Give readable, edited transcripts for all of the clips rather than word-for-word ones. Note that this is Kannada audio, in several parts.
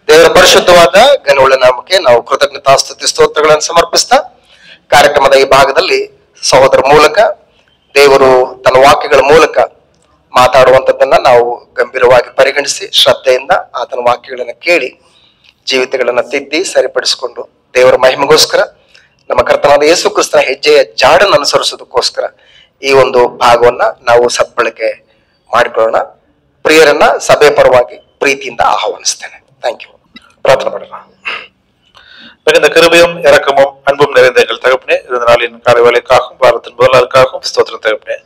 ದೇವರ ಪರಿಶುದ್ಧವಾದ ಘನವುಳ್ಳ ನಾಮಕ್ಕೆ ನಾವು ಕೃತಜ್ಞತಾ ಸ್ತುತಿ ಸ್ತೋತ್ರಗಳನ್ನು ಸಮರ್ಪಿಸ್ತಾ ಕಾರ್ಯಕ್ರಮದ ಈ ಭಾಗದಲ್ಲಿ ಸಹೋದರ ಮೂಲಕ ದೇವರು ತನ್ನ ವಾಕ್ಯಗಳ ಮೂಲಕ ಮಾತಾಡುವಂಥದ್ದನ್ನ ನಾವು ಗಂಭೀರವಾಗಿ ಪರಿಗಣಿಸಿ ಶ್ರದ್ಧೆಯಿಂದ ಆತನ ವಾಕ್ಯಗಳನ್ನು ಕೇಳಿ ಜೀವಿತಗಳನ್ನ ತಿದ್ದಿ ಸರಿಪಡಿಸಿಕೊಂಡು ದೇವರ ಮಹಿಮೆಗೋಸ್ಕರ ನಮ್ಮ ಕರ್ತನಾದ ಯೇಸು ಕ್ರಿಸ್ತನ ಹೆಜ್ಜೆಯ ಜಾಡನ್ನು ಅನುಸರಿಸೋದಕ್ಕೋಸ್ಕರ ಈ ಒಂದು ಭಾಗವನ್ನ ನಾವು ಸದ್ಬಳಕೆ ಮಾಡಿಕೊಳ್ಳೋಣ. ಪ್ರಿಯರನ್ನ ಸಭೆ ಪರವಾಗಿ ಪ್ರೀತಿಯಿಂದ ஆஹ்வானிಸ್ತೇನೆ. Thank you. பிரார்த்தனை பண்ணலாம். மிகுந்த கிருபையும் இரக்கமும் அன்பும் நிறைந்த எங்கள் தகப்பனே, இந்த நாளின் காலை வேலைக்காகவும் வாரத்தின் முதல் நாளுக்காகவும் ஸ்தோத்திரம் தகப்பனே.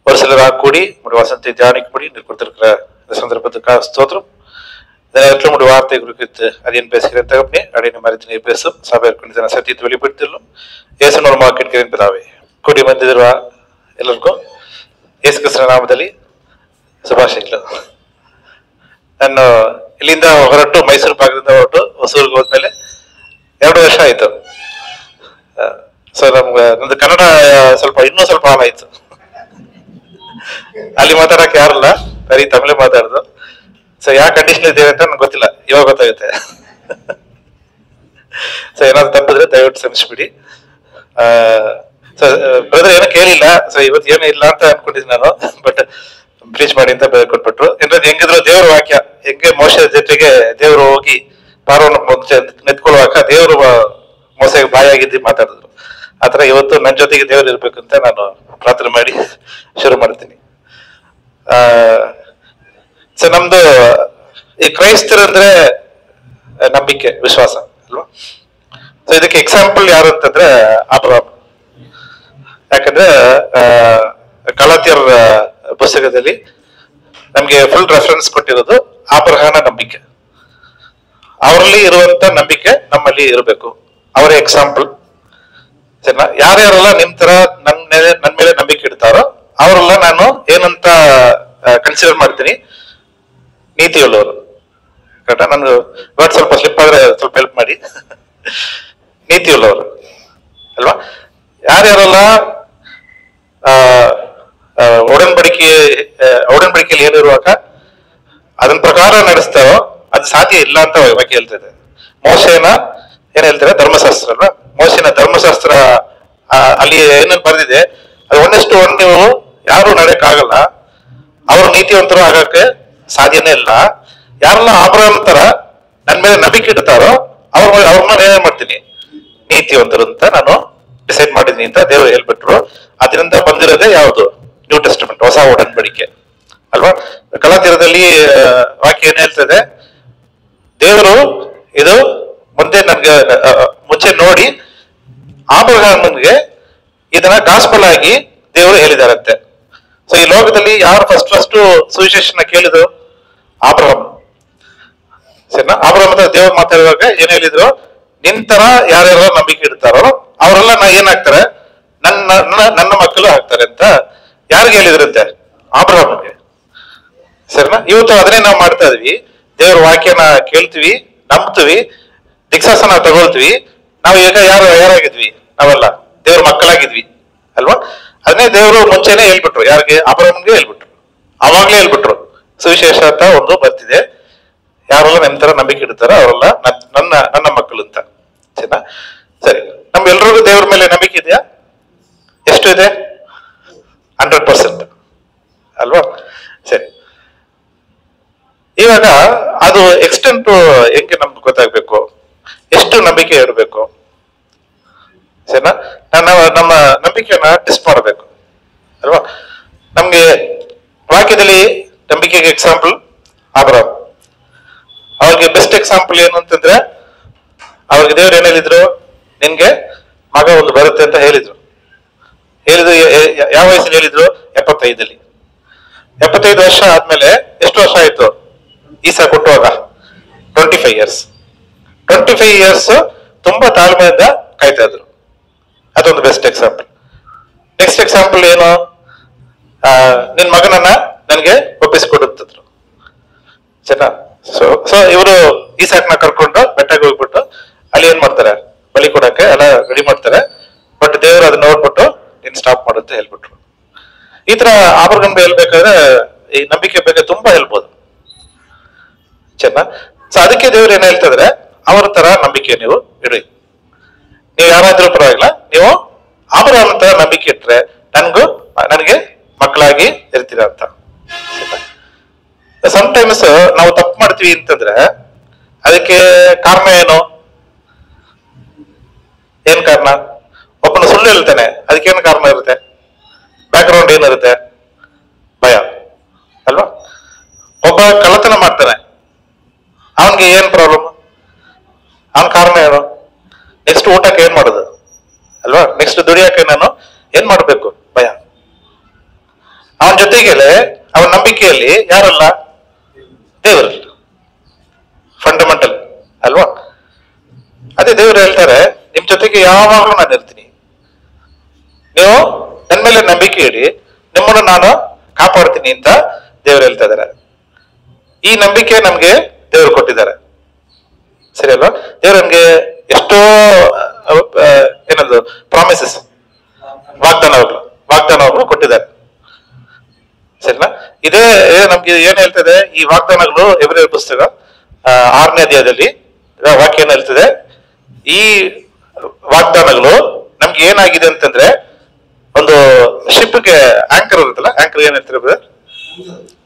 ஒரு சிலராக கூடி உடைய வசனத்தை தியானிக்கும்படி நீர் கொடுத்திருக்கிற இந்த சந்தர்ப்பத்துக்காக ஸ்தோத்திரம். இந்த நேரத்தில் உடைய வார்த்தை குறித்து அதையும் பேசுகிறேன் தகப்பனே. அடையின மறைத்து நீர் பேசும் சபையிற்கு சத்தியத்தை வெளிப்படுத்திலும் இயேசு மூலமாக கேட்கிறேன் பிதாவே. ಕೂಡಿ ಬಂದಿರುವ ಎಲ್ಲರಿಗೂ ಯೇಸು ಕ್ರಿಸ್ತನ ನಾಮದಲ್ಲಿ ಶುಭಾಶಯಗಳು. ನಾನು ಇಲ್ಲಿಂದ ಹೊರಟು ಮೈಸೂರು ಭಾಗದಿಂದ ಹೊರಟು ಹೊಸೂರಿಗೆ ಹೋದ್ಮೇಲೆ 2 ವರ್ಷ ಆಯ್ತು. ಸೊ ನಂದು ಕನ್ನಡ ಇನ್ನೂ ಸ್ವಲ್ಪ ಹಾಳಾಯ್ತು. ಅಲ್ಲಿ ಮಾತಾಡಕ್ಕೆ ಯಾರಲ್ಲ, ಬರೀ ತಮಿಳೇ ಮಾತಾಡುದು. ಸೊ ಯಾವ ಕಂಡೀಷನ್ ಇದ್ದೇವೆ ಅಂತ ನಂಗೆ ಗೊತ್ತಿಲ್ಲ, ಇವಾಗ ಗೊತ್ತಾಗುತ್ತೆ. ಸೊ ಏನಾದ್ರು ತಪ್ಪಿದ್ರೆ ದಯವಿಟ್ಟು ಕ್ಷಮಿಸ್ಬಿಡಿ. ಸೊ ಬ್ರದರ್ ಏನೋ ಕೇಳಿಲ್ಲ, ಸೊ ಇವತ್ತು ಏನೂ ಇಲ್ಲ ಅಂತ ಅನ್ಕೊಂಡಿದ್ದೀನಿ ನಾನು. ಬಟ್ ಪ್ಲೀಸ್ ಮಾಡಿ ಅಂತ ಕೊಟ್ಬಿಟ್ರು. ಹೆಂಗಿದ್ರು ದೇವ್ರ ವಾಕ್ಯ, ಹೆಂಗೆ ಮೋಸದ ಜೊತೆಗೆ ದೇವರು ಹೋಗಿ ಪಾರವನ್ನು ನೆತ್ಕೊಳ್ಳುವಾಗ ದೇವರು ಮೋಸಗೆ ಬಾಯಾಗಿದ್ದು ಮಾತಾಡಿದ್ರು. ಆತರ ಇವತ್ತು ನನ್ನ ಜೊತೆಗೆ ದೇವರು ಇರ್ಬೇಕಂತ ನಾನು ಪ್ರಾರ್ಥನೆ ಮಾಡಿ ಶುರು ಮಾಡ್ತೀನಿ. ಸೊ ನಮ್ದು ಈ ಕ್ರೈಸ್ತರಂದ್ರೆ ನಂಬಿಕೆ, ವಿಶ್ವಾಸ ಅಲ್ವಾ. ಸೊ ಇದಕ್ಕೆ ಎಕ್ಸಾಂಪಲ್ ಯಾರು ಅಂತಂದ್ರೆ ಅಬ್ರಹಾಮ್. ಯಾಕಂದ್ರೆ ಗಲಾತ್ಯರ ಪುಸ್ತಕದಲ್ಲಿ ನಮ್ಗೆ ಫುಲ್ ರೆಫರೆನ್ಸ್ ಕೊಟ್ಟಿರೋದು ಅಬ್ರಹಾಮನ ನಂಬಿಕೆ. ಅವರಲ್ಲಿ ಇರುವಂತ ನಂಬಿಕೆ ನಮ್ಮಲ್ಲಿ ಇರಬೇಕು. ಅವರೇ ಎಕ್ಸಾಂಪಲ್. ಸರಿನಾ? ಯಾರ್ಯಾರೆಲ್ಲ ನಿಮ್ ತರ ನನ್ ಮೇಲೆ ನಂಬಿಕೆ ಇಡ್ತಾರೋ ಅವರೆಲ್ಲ ನಾನು ಏನಂತ ಕನ್ಸಿಡರ್ ಮಾಡ್ತೀನಿ, ನೀತಿಯುಳ್ಳವರು. ಕರೆಕ್ಟಾ? ನನ್ಗೆ ವರ್ಡ್ ಸ್ವಲ್ಪ ಸ್ಲಿಪ್ ಆದ್ರೆ ಸ್ವಲ್ಪ ಹೆಲ್ಪ್ ಮಾಡಿ. ನೀತಿಯುಳ್ಳವರು ಅಲ್ವಾ? ಯಾರ್ಯಾರೆಲ್ಲ ಒಡன்பಡಿಕೆಯಲ್ಲಿ ಏನಿರುವಾಗ ಅದನ್ನ ಪ್ರಕಾರ ನಡೆಸ್ತಾರೋ ಅದು ಸಾಧ್ಯ ಇಲ್ಲ ಅಂತ ವಾಕ್ಯ ಹೇಳ್ತಿದೆ. ಮೋಶೆನ ಏನ್ ಹೇಳ್ತಾರೆ? ಧರ್ಮಶಾಸ್ತ್ರ ಅಲ್ವಾ? ಮೋಶೆನ ಧರ್ಮಶಾಸ್ತ್ರ ಅಲ್ಲಿ ಏನೇನು ಬರೆದಿದೆ ಅದು 1:1 ನೀವು ಯಾರು ನಡೆಯಕ್ ಆಗಲ್ಲ. ಅವರು ನೀತಿವಂತರು ಆಗಕ್ಕೆ ಸಾಧ್ಯನೇ ಇಲ್ಲ. ಯಾರೆಲ್ಲ ಅಬ್ರಹಾಮ್ ತರ ನನ್ ಮೇಲೆ ನಂಬಿಕೆ ಇಡ್ತಾರೋ ಅವ್ರನ್ನ ಏನ್ ಮಾಡ್ತೀನಿ, ನೀತಿವಂತರು ಅಂತ ನಾನು ಡಿಸೈಡ್ ಮಾಡಿದೀನಿ ಅಂತ ದೇವರು ಹೇಳ್ಬಿಟ್ರು. ಅದರಿಂದ ಬಂದಿರೋದೇ ಯಾವುದು? ನ್ಯೂ ಟೆಸ್ಟಮೆಂಟ್, ಹೊಸ ಒಡன்பಡಿಕೆ ಅಲ್ವಾ. ಗಲಾತ್ಯರಲ್ಲಿ ವಾಕ್ಯ ಏನ್ ಹೇಳ್ತದೆ? ದೇವರು ಇದು ಮುಂಚೆ ನೋಡಿ ಅಬ್ರಹಾಮನಿಗೆ ಇದನ್ನ ಗಾಸ್ಪಲ್ ಆಗಿ ದೇವರು ಹೇಳಿದಾರಂತೆ. ಸೊ ಈ ಲೋಕದಲ್ಲಿ ಯಾರು ಫಸ್ಟ್ ಸುವಿಶೇಷನ ಕೇಳಿದ್ರು? ಅಬ್ರಹಾಮ್. ಸರಿನಾ? ಅಬ್ರಹಾಮ್ ಹತ್ರ ದೇವರು ಮಾತಾಡುವಾಗ ಏನ್ ಹೇಳಿದ್ರು? ನಿನ್ ತರ ಯಾರ್ಯಾರ ನಂಬಿಕೆ ಇಡ್ತಾರೋ ಅವರೆಲ್ಲ ಏನಾಗ್ತಾರೆ? ನನ್ನ ಮಕ್ಕಳು ಆಗ್ತಾರೆ ಅಂತ ಯಾರಿಗೆ ಹೇಳಿದ್ರಂತೆ? ಅಬ್ರಹಾಮ್ಗೆ. ಸರಿನಾ? ಇವತ್ತು ಅದನ್ನೇ ನಾವು ಮಾಡ್ತಾ ಇದೀವಿ. ದೇವ್ರ ವಾಕ್ಯನ ಕೇಳ್ತೀವಿ, ನಂಬ್ತೀವಿ, ದಿಕ್ಸಾಸನ ತಗೊಳ್ತೀವಿ. ನಾವು ಈಗ ಯಾರಾಗಿದ್ವಿ? ನಾವೆಲ್ಲ ದೇವ್ರ ಮಕ್ಕಳಾಗಿದ್ವಿ ಅಲ್ವಾ? ಅದನ್ನೇ ದೇವರು ಮುಂಚೆನೆ ಹೇಳ್ಬಿಟ್ರು. ಯಾರಿಗೆ? ಅಬ್ರಹಾಮ್ಗೆ ಹೇಳ್ಬಿಟ್ರು. ಅವಾಗ್ಲೇ ಹೇಳ್ಬಿಟ್ರು ಸುವಿಶೇಷ ಅಂತ ಒಂದು ಬರ್ತಿದೆ, ಯಾರೆಲ್ಲ ನನ್ನ ತರ ನಂಬಿಕೆ ಇಡ್ತಾರೋ ಅವರೆಲ್ಲ ನನ್ನ ಮಕ್ಕಳು ಅಂತ. ಸರಿನಾ? ಸರಿ, ನಮ್ಗೆಲ್ರಿಗೂ ದೇವ್ರ ಮೇಲೆ ನಂಬಿಕೆ ಇದೆಯಾ? ಎಷ್ಟು ಇದೆ? 100% ಅಲ್ವಾ? ಸರಿ, ಇವಾಗ ಅದು ಎಕ್ಸ್ಟೆಂಟ್ ಹೆಂಗೆ ನಮ್ಗೆ ಗೊತ್ತಾಗ್ಬೇಕು? ಎಷ್ಟು ನಂಬಿಕೆ ಇರಬೇಕು? ಸರಿನಾ? ನಮ್ಮ ನಂಬಿಕೆಯನ್ನ ಟೆಸ್ಟ್ ಮಾಡಬೇಕು ಅಲ್ವಾ? ನಮ್ಗೆ ವಾಕ್ಯದಲ್ಲಿ ನಂಬಿಕೆಗೆ ಎಕ್ಸಾಂಪಲ್ ಅಬ್ರಹಾಮ್. ಅವ್ರಿಗೆ ಬೆಸ್ಟ್ ಎಕ್ಸಾಂಪಲ್ ಏನು ಅಂತಂದ್ರೆ, ಅವ್ರಿಗೆ ದೇವ್ರು ಏನ್ ಹೇಳಿದ್ರು? ನಿನ್ಗೆ ಮಗ ಒಂದು ಬರುತ್ತೆ ಅಂತ ಹೇಳಿದ್ರು. ಯಾವ ವಯಸ್ಸಲ್ಲಿ ಹೇಳಿದ್ರು? 75. 75 ವರ್ಷ ಆದ್ಮೇಲೆ ಎಷ್ಟು ವರ್ಷ ಆಯ್ತು? ಈಸಾ ಕೊಟ್ಟುವಾಗ 25 years. 25 years ತುಂಬಾ ತಾಳ್ಮೆಯಿಂದ ಕಾಯ್ತಾ ಇದ್ರು. ಅದೊಂದು ಬೆಸ್ಟ್ ಎಕ್ಸಾಂಪಲ್. ನೆಕ್ಸ್ಟ್ ಎಕ್ಸಾಂಪಲ್ ಏನು? ನಿನ್ ಮಗನನ್ನ ನನ್ಗೆ ಒಪ್ಪಿಸಿಕೊಡುತ್ತಿದ್ರು. ಸರಿನಾ? ಸೊ ಇವರು ಈಸಾಕ್ನ ಕರ್ಕೊಂಡು ಬೆಟ್ಟಕ್ಕೆ ಹೋಗ್ಬಿಟ್ಟು ಅಲ್ಲಿ ಏನ್ ಮಾಡ್ತಾರೆ? ಬಲಿ ಕೊಡಕ್ಕೆ ಎಲ್ಲ ರೆಡಿ ಮಾಡ್ತಾರೆ. ಬಟ್ ದೇವರು ಅದನ್ನ ನೋಡ್ಬಿಟ್ಟು ನೀನ್ ಸ್ಟಾಪ್ ಮಾಡುತ್ತೆ ಹೇಳ್ಬಿಟ್ರು. ಈ ತರ ಅಬ್ರಹಾಮ್ಗೆ ಹೇಳ್ಬೇಕಾದ್ರೆ ಈ ನಂಬಿಕೆ ಬಗ್ಗೆ ತುಂಬಾ ಹೇಳ್ಬೋದು. ಚೆನ್ನ ಸೊ ಅದಕ್ಕೆ ದೇವ್ರು ಏನ್ ಹೇಳ್ತಿದ್ರೆ, ಅವ್ರ ತರ ನಂಬಿಕೆ ನೀವು ಇಡಿ. ನೀವು ಯಾರಾದ್ರೂ ಪರವಾಗಿಲ್ಲ, ನೀವು ಅಬ್ರಹಾಮ್ ತರ ನಂಬಿಕೆ ಇಟ್ರೆ ನನಗೆ ಮಕ್ಕಳಾಗಿ ಇರ್ತೀರ ಅಂತ. ಸಮ್ಟೈಮ್ಸ್ ನಾವು ತಪ್ಪು ಮಾಡ್ತೀವಿ ಅಂತಂದ್ರೆ ಅದಕ್ಕೆ ಕಾರಣ ಏನ್ ಕಾರಣ? ಒಬ್ಬನ ಸುಳ್ಳು ಹೇಳ್ತಾನೆ, ಅದಕ್ಕೇನು ಕಾರಣ ಇರುತ್ತೆ? ಬ್ಯಾಕ್ ಗ್ರೌಂಡ್ ಏನಿರುತ್ತೆ? ಭಯ ಅಲ್ವಾ? ಒಬ್ಬ ಕಳ್ಳತನ ಮಾಡ್ತಾನೆ, ಅವನ್ಗೆ ಏನ್ ಪ್ರಾಬ್ಲಮ್? ಅವನ್ ಕಾರಣ ಏನು? ನೆಕ್ಸ್ಟ್ ಊಟಕ್ಕೆ ಏನ್ ಮಾಡೋದು ಅಲ್ವಾ? ನೆಕ್ಸ್ಟ್ ದುಡಿಯಕ್ಕೆ ನಾನು ಏನ್ ಮಾಡ್ಬೇಕು? ಭಯ. ಅವನ ಜೊತೆಗೆ ಅವನ ನಂಬಿಕೆಯಲ್ಲಿ ಯಾರಲ್ಲ? ದೇವರಲ್ಲ. ಫಂಡಮೆಂಟಲ್ ಅಲ್ವಾ? ಅದೇ ದೇವರು ಹೇಳ್ತಾರೆ, ನಿಮ್ ಜೊತೆಗೆ ಯಾವಾಗಲೂ ನಾನು ಇರ್ತೀನಿ, ನೀವು ನನ್ನ ಮೇಲೆ ನಂಬಿಕೆ ಇಡಿ, ನಿಮ್ಮನ್ನು ನಾನು ಕಾಪಾಡ್ತೀನಿ ಅಂತ ದೇವರು ಹೇಳ್ತಾ ಇದಾರೆ. ಈ ನಂಬಿಕೆ ನಮ್ಗೆ ದೇವರು ಕೊಟ್ಟಿದ್ದಾರೆ, ಸರಿ ಅಲ್ವಾ? ದೇವರು ನಮ್ಗೆ ಎಷ್ಟೋ ಏನದು ಪ್ರಾಮಿಸಸ್, ವಾಗ್ದಾನಗಳು ಕೊಟ್ಟಿದ್ದಾರೆ, ಸರಿನಾ? ಇದೇ ನಮ್ಗೆ ಏನ್ ಹೇಳ್ತದೆ ಈ ವಾಗ್ದಾನಗಳು? ಎಬ್ರಿಯರ ಪುಸ್ತಕ 6ನೇ ಅಧ್ಯಾಯದಲ್ಲಿ ವಾಕ್ಯ ಏನ್ ಹೇಳ್ತದೆ? ಈ ವಾಗ್ದಾನಗಳು ನಮ್ಗೆ ಏನಾಗಿದೆ ಅಂತಂದ್ರೆ, ಒಂದು ಶಿಪ್ಗೆ ಆಂಕರ್ ಇರುತ್ತಲ್ಲ, ಆಂಕರ್ ಏನ್ ಹೇಳ್ತಾರೆ?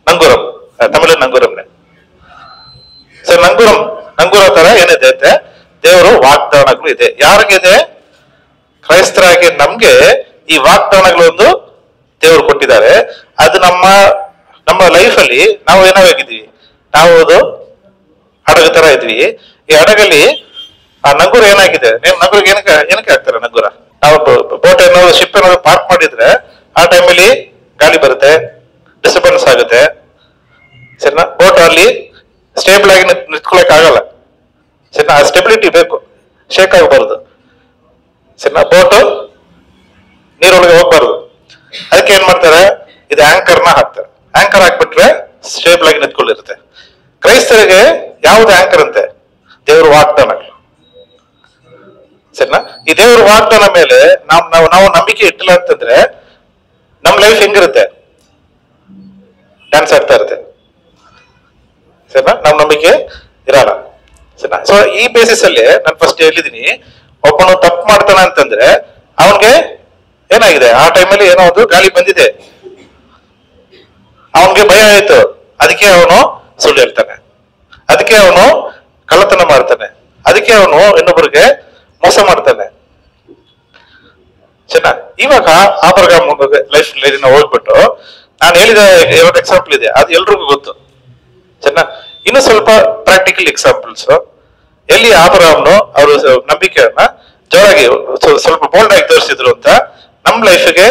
ನಂಗೂರಂ, ತಮಿಳು ನಂಗೂರಂನೇ. ಸೊ ನಂಗೂರ ತರ ಏನಿದೆ ಅಂದ್ರೆ ದೇವರು ವಾಗ್ದಾನಗಳು ಇದೆ. ಯಾರಿಗಿದೆ? ಕ್ರೈಸ್ತರಾಗಿ ನಮ್ಗೆ ಈ ವಾಗ್ದಾನಗಳೊಂದು ದೇವರು ಕೊಟ್ಟಿದ್ದಾರೆ. ಅದು ನಮ್ಮ ಲೈಫ್ ಅಲ್ಲಿ ನಾವು ಏನಾಗಿದ್ದೀವಿ? ನಾವು ಅದು ಹಡಗು ತರ ಇದ್ವಿ. ಈ ಹಡಗಲ್ಲಿ ಆ ನಂಗೂರ ಏನಾಗಿದೆ? ನಂಗೂರಿಗೆ ಏನಕ್ಕೆ ಹಾಕ್ತಾರೆ ನಂಗೂರ? ನಾವು ಬೋಟ್ ಏನಾದ್ರು ಶಿಪ್ ಏನಾದ್ರು ಪಾರ್ಕ್ ಮಾಡಿದ್ರೆ ಆ ಟೈಮಲ್ಲಿ ಗಾಳಿ ಬರುತ್ತೆ, ಡಿಸ್ಟರ್ಬೆನ್ಸ್ ಆಗುತ್ತೆ, ಸರಿನಾ? ಬೋಟ್ ಅಲ್ಲಿ ಸ್ಟೇಬಲ್ ಆಗಿ ನಿಂತ್ಕೊಳಕ್ ಆಗಲ್ಲ, ಸರಿನಾ? ಆ ಸ್ಟೆಬಿಲಿಟಿ ಬೇಕು, ಶೇಕ್ ಆಗಬಾರ್ದು, ಸರಿನಾ? ಬೋಟ್ ನೀರೊಳಗೆ ಹೋಗ್ಬಾರ್ದು. ಅದಕ್ಕೆ ಏನ್ ಮಾಡ್ತಾರೆ? ಇದು ಆಂಕರ್ನ ಹಾಕ್ತಾರೆ. ಆಂಕರ್ ಹಾಕ್ಬಿಟ್ರೆ ಸ್ಟೇಬಲ್ ಆಗಿ ನಿಂತ್ಕೊಂಡಿರುತ್ತೆ. ಕ್ರೈಸ್ತರಿಗೆ ಯಾವ್ದು ಆಂಕರ್ ಅಂತೆ? ದೇವ್ರ ವಾಗ್ದಾನಗಳು, ಸರಿನಾ? ಈ ದೇವ್ರ ವಾಗ್ದಾನ ಮೇಲೆ ನಾವು ನಂಬಿಕೆ ಇಟ್ಟಿಲ್ಲ ಅಂತಂದ್ರೆ ನಮ್ ಲೈಫ್ ಹೆಂಗಿರುತ್ತೆ? ಡ್ಯಾನ್ಸ್ ಆಡ್ತಾ ಇರುತ್ತೆ, ಸರಿನಾ? ನಮ್ ನಂಬಿಕೆ ಇರಲ್ಲ, ಸರಿನಾ? ಸೊ ಈ ಬೇಸಿಸ್ ಅಲ್ಲಿ ನಾನು ಫಸ್ಟ್ ಹೇಳಿದೀನಿ, ಒಬ್ಬನು ತಪ್ಪು ಮಾಡ್ತಾನ ಅಂತಂದ್ರೆ ಅವನ್ಗೆ ಏನಾಗಿದೆ? ಆ ಟೈಮಲ್ಲಿ ಏನೋ ಒಂದು ಗಾಳಿ ಬಂದಿದೆ, ಅವನ್ಗೆ ಭಯ ಆಯ್ತು, ಅದಕ್ಕೆ ಅವನು ಸುಳ್ಳು ಹೇಳ್ತಾನೆ, ಅದಕ್ಕೆ ಅವನು ಕಳ್ಳತನ ಮಾಡ್ತಾನೆ, ಅದಕ್ಕೆ ಅವನು ಇನ್ನೊಬ್ಬರಿಗೆ ಮೋಸ ಮಾಡ್ತಾನೆ, ಚೆನ್ನ. ಇವಾಗ ಆಬ್ರಹಾಮ್ ಲೈಫ್ ಹೋಗ್ಬಿಟ್ಟು ನಾನು ಹೇಳಿದ 2 ಎಕ್ಸಾಂಪಲ್ ಇದೆ, ಅದು ಎಲ್ರಿಗೂ ಗೊತ್ತು, ಚೆನ್ನ. ಇನ್ನು ಸ್ವಲ್ಪ ಪ್ರಾಕ್ಟಿಕಲ್ ಎಕ್ಸಾಂಪಲ್ಸ್, ಎಲ್ಲಿ ಆಬ್ರಹಾಮ್ನು ಅವರು ನಂಬಿಕೆಯನ್ನ ಜೋರಾಗಿ ಸ್ವಲ್ಪ ಬೋಲ್ಡ್ ಆಗಿ ತೋರಿಸಿದ್ರು ಅಂತ ನಮ್ ಲೈಫ್ಗೆ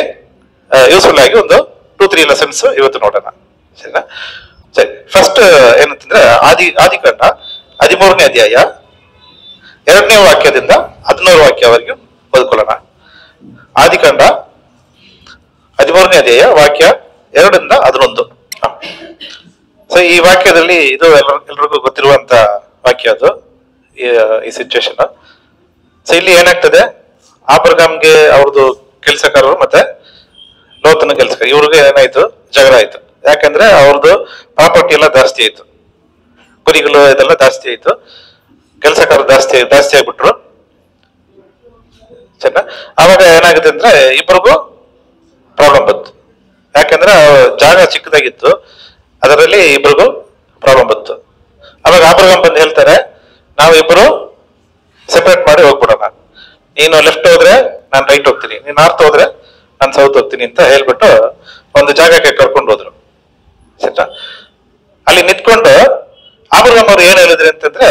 ಯೂಸ್ಫುಲ್ ಆಗಿ ಒಂದು 2-3 ಲೆಸನ್ಸ್ ಇವತ್ತು ನೋಡೋಣ, ಸರಿನಾ? ಸರಿ, ಫಸ್ಟ್ ಏನಂತಂದ್ರೆ ಆದಿಕಾಂಡ 13ನೇ ಅಧ್ಯಾಯ 2ನೇ ವಾಕ್ಯದಿಂದ 16 ವಾಕ್ಯವರೆಗೂ ಓದ್ಕೊಳ್ಳೋಣ. ಆದಿಕಾಂಡ 13ನೇ ಅಧ್ಯಾಯ ವಾಕ್ಯ 2ರಿಂದ 11. ಸೊ ಈ ವಾಕ್ಯದಲ್ಲಿ ಇದು ಎಲ್ರಿಗೂ ಗೊತ್ತಿರುವಂತ ವಾಕ್ಯ ಅದು, ಈ ಸಿಚುವೇಶನ್. ಸೊ ಇಲ್ಲಿ ಏನಾಗ್ತದೆ? ಆಬ್ರಹಾಮ್ಗೆ ಅವ್ರದ್ದು ಕೆಲಸಗಾರರು ಮತ್ತೆ ಲೋತನ ಕೆಲಸಗಾರ ಇವ್ರಿಗೆ ಏನಾಯ್ತು? ಜಗಳ ಆಯ್ತು. ಯಾಕಂದ್ರೆ ಅವ್ರದ್ದು ಪ್ರಾಪರ್ಟಿ ಎಲ್ಲ ಜಾಸ್ತಿ ಆಯ್ತು, ಕುರಿಗಳು ಇದೆಲ್ಲ ಜಾಸ್ತಿ ಆಯ್ತು, ಕೆಲಸಗಾರ ಜಾಸ್ತಿ ಆಗ್ಬಿಟ್ರು, ಚೆನ್ನ. ಅವಾಗ ಏನಾಗುತ್ತೆ ಅಂದ್ರೆ ಇಬ್ಬರಿಗೂ ಪ್ರಾಬ್ಲಮ್ ಬಂತು. ಯಾಕಂದ್ರೆ ಜಾಗ ಚಿಕ್ಕದಾಗಿತ್ತು, ಅದರಲ್ಲಿ ಇಬ್ಬರಿಗೂ ಪ್ರಾಬ್ಲಮ್ ಬಂತು. ಅವಾಗ ಆಬ್ರಹಾಮ್ ಬಂದು ಹೇಳ್ತಾರೆ, ನಾವಿಬ್ಬರು ಸೆಪರೇಟ್ ಮಾಡಿ ಹೋಗ್ಬಿಡೋಣ, ನೀನು ಲೆಫ್ಟ್ ಹೋದ್ರೆ ನಾನು ರೈಟ್ ಹೋಗ್ತೀನಿ, ನೀನ್ ನಾರ್ತ್ ಹೋದ್ರೆ ನಾನು ಸೌತ್ ಹೋಗ್ತೀನಿ ಅಂತ ಹೇಳ್ಬಿಟ್ಟು ಒಂದು ಜಾಗಕ್ಕೆ ಕರ್ಕೊಂಡು ಹೋದ್ರು, ಸರಿನಾ? ಅಲ್ಲಿ ನಿಂತ್ಕೊಂಡು ಆಬ್ರಹಾಮ್ ಅವ್ರು ಏನ್ ಹೇಳಿದ್ರಿ ಅಂತಂದ್ರೆ,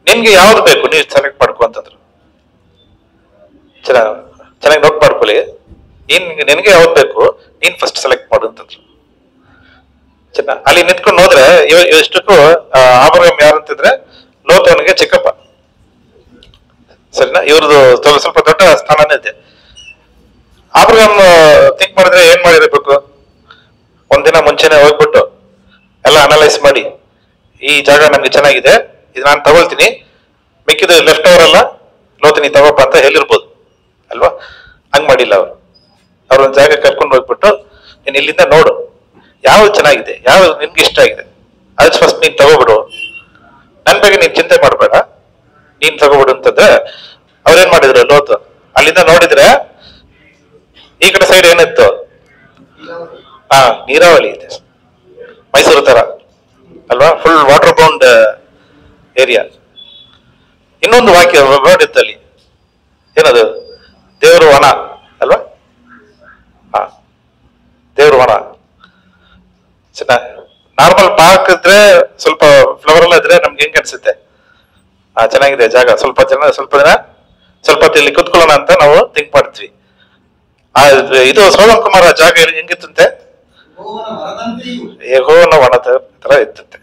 ನಿನ್ಗೆ ಯಾವ್ದು ಬೇಕು ನೀವು ಸೆಲೆಕ್ಟ್ ಮಾಡ್ಕೊ ಅಂತಂದ್ರು. ಚೆನ್ನಾಗಿ ನೋಟ್ ಮಾಡ್ಕೊಳ್ಳಿ, ನಿನ್ಗೆ ಯಾವ್ದು ಬೇಕು ನೀನ್ ಫಸ್ಟ್ ಸೆಲೆಕ್ಟ್ ಮಾಡು ಅಂತಂದ್ರು, ಚೆನ್ನ. ಅಲ್ಲಿ ನಿಂತ್ಕೊಂಡು ಹೋದ್ರೆ ಎಷ್ಟಕ್ಕೂ ಆಬ್ರಹಾಮ್ ಯಾರಂತಂದ್ರೆ ಲೋತವನಿಗೆ ಚಿಕ್ಕಪ್ಪ, ಸರಿನಾ? ಇವ್ರದ್ದು ಸ್ವಲ್ಪ ದೊಡ್ಡ ಸ್ಥಾನನೇ ಇದೆ. ಆಬ್ರಹಾಮ್ ಥಿಂಕ್ ಮಾಡಿದ್ರೆ ಏನ್ ಮಾಡಿರ್ಬೇಕು? ಒಂದಿನ ಮುಂಚೆನೆ ಹೋಗ್ಬಿಟ್ಟು ಎಲ್ಲ ಅನಲೈಸ್ ಮಾಡಿ, ಈ ಜಾಗ ನಮ್ಗೆ ಚೆನ್ನಾಗಿದೆ, ಇದು ನಾನು ತಗೊಳ್ತೀನಿ, ಮಿಕ್ಕಿದು ಲೆಫ್ಟ್ ಅವರಲ್ಲ ಲೋತಿನಿ ತಗೋಪ್ಪ ಅಂತ ಹೇಳಿರ್ಬೋದು ಅಲ್ವಾ? ಹಂಗ್ ಮಾಡಿಲ್ಲ ಅವ್ರು ಒಂದ್ ಜಾಗ ಕರ್ಕೊಂಡು ಹೋಗ್ಬಿಟ್ಟು, ನೀನ್ ಇಲ್ಲಿಂದ ನೋಡು ಯಾವ್ದು ಚೆನ್ನಾಗಿದೆ, ಯಾವ್ದು ನಿನ್ಗೆ ಇಷ್ಟ ಆಗಿದೆ, ಅದು ಫಸ್ಟ್ ನೀನ್ ತಗೋಬಿಡು, ನನ್ನ ನೀನ್ ಚಿಂತೆ ಮಾಡಬೇಡ, ನೀನ್ ತಗೋಬಿಡು ಅಂತಂದ್ರೆ ಅವ್ರೇನ್ ಮಾಡಿದ್ರು ಲೋತು ಅಲ್ಲಿಂದ ನೋಡಿದ್ರೆ ಈ ಕಡೆ ಸೈಡ್ ಏನಿತ್ತು, ನೀರಾವರಿ ಇದೆ, ಮೈಸೂರು ತರ ಅಲ್ವಾ, ಫುಲ್ ವಾಟರ್ ಬೌಂಡ್ ಏರಿಯಾ. ಇನ್ನೊಂದು ವಾಕ್ಯ ವರ್ಡ್ ಇತ್ತು ಅಲ್ಲಿ, ಏನದು, ದೇವರು ವನ ಅಲ್ವಾ, ದೇವ್ರ ವನ. ನಾರ್ಮಲ್ ಪಾರ್ಕ್ ಇದ್ರೆ ಸ್ವಲ್ಪ ಫ್ಲವರ್ ಎಲ್ಲ ಇದ್ರೆ ನಮ್ಗೆ ಹೆಂಗ್ ಅನ್ಸುತ್ತೆ, ಚೆನ್ನಾಗಿದೆ ಜಾಗ, ಸ್ವಲ್ಪ ದಿನ ಇಲ್ಲಿ ಕುತ್ಕೊಳ್ಳೋಣ ಅಂತ ನಾವು ಥಿಂಕ್ ಮಾಡ್ತೀವಿ. ಇದು ಸೋಮನ್ ಕುಮಾರ್ ಜಾಗ ಹೆಂಗಿತ್ತಂತೆ, ಯೆಹೋವನ ವನದ ತರ ಇತ್ತಂತೆ.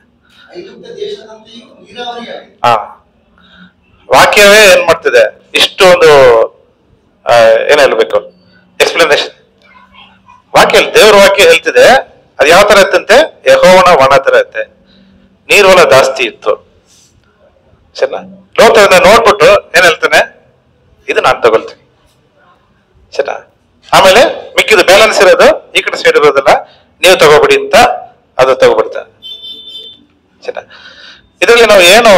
ವಾಕ್ಯವೇ ಏನ್ ಮಾಡ್ತಿದೆ, ಇಷ್ಟು ಒಂದು ಏನ್ ಹೇಳ್ಬೇಕು ಎಕ್ಸ್ಪ್ಲನೇಷನ್. ವಾಕ್ಯ ದೇವ್ರ ವಾಕ್ಯ ಹೇಳ್ತಿದೆ, ಅದು ಯಾವ ತರ ಇತ್ತಂತೆ, ಯೆಹೋವನ ವನ ತರ ಇತ್ತೆ, ನೀರ್ವಲ ಜಾಸ್ತಿ ಇತ್ತು. ಸರಿನಾ, ಲೋಕದಿಂದ ನೋಡ್ಬಿಟ್ಟು ಏನ್ ಹೇಳ್ತಾನೆ, ಇದು ನಾನು ತಗೊಳ್ತೀನಿ. ಸರಿನಾ, ಆಮೇಲೆ ಮಿಕ್ಕಿದು ಬ್ಯಾಲೆನ್ಸ್ ಇರೋದು ಈ ಕಡೆ ಸೈಡ್ ಇರೋದಲ್ಲ ನೀವು ತಗೋಬಿಡಿ ಅಂತ ಅದು ತಗೋಬಿಡ್ತಾನೆ. ಸರಿನಾ, ಇದರಲ್ಲಿ ನಾವು ಏನು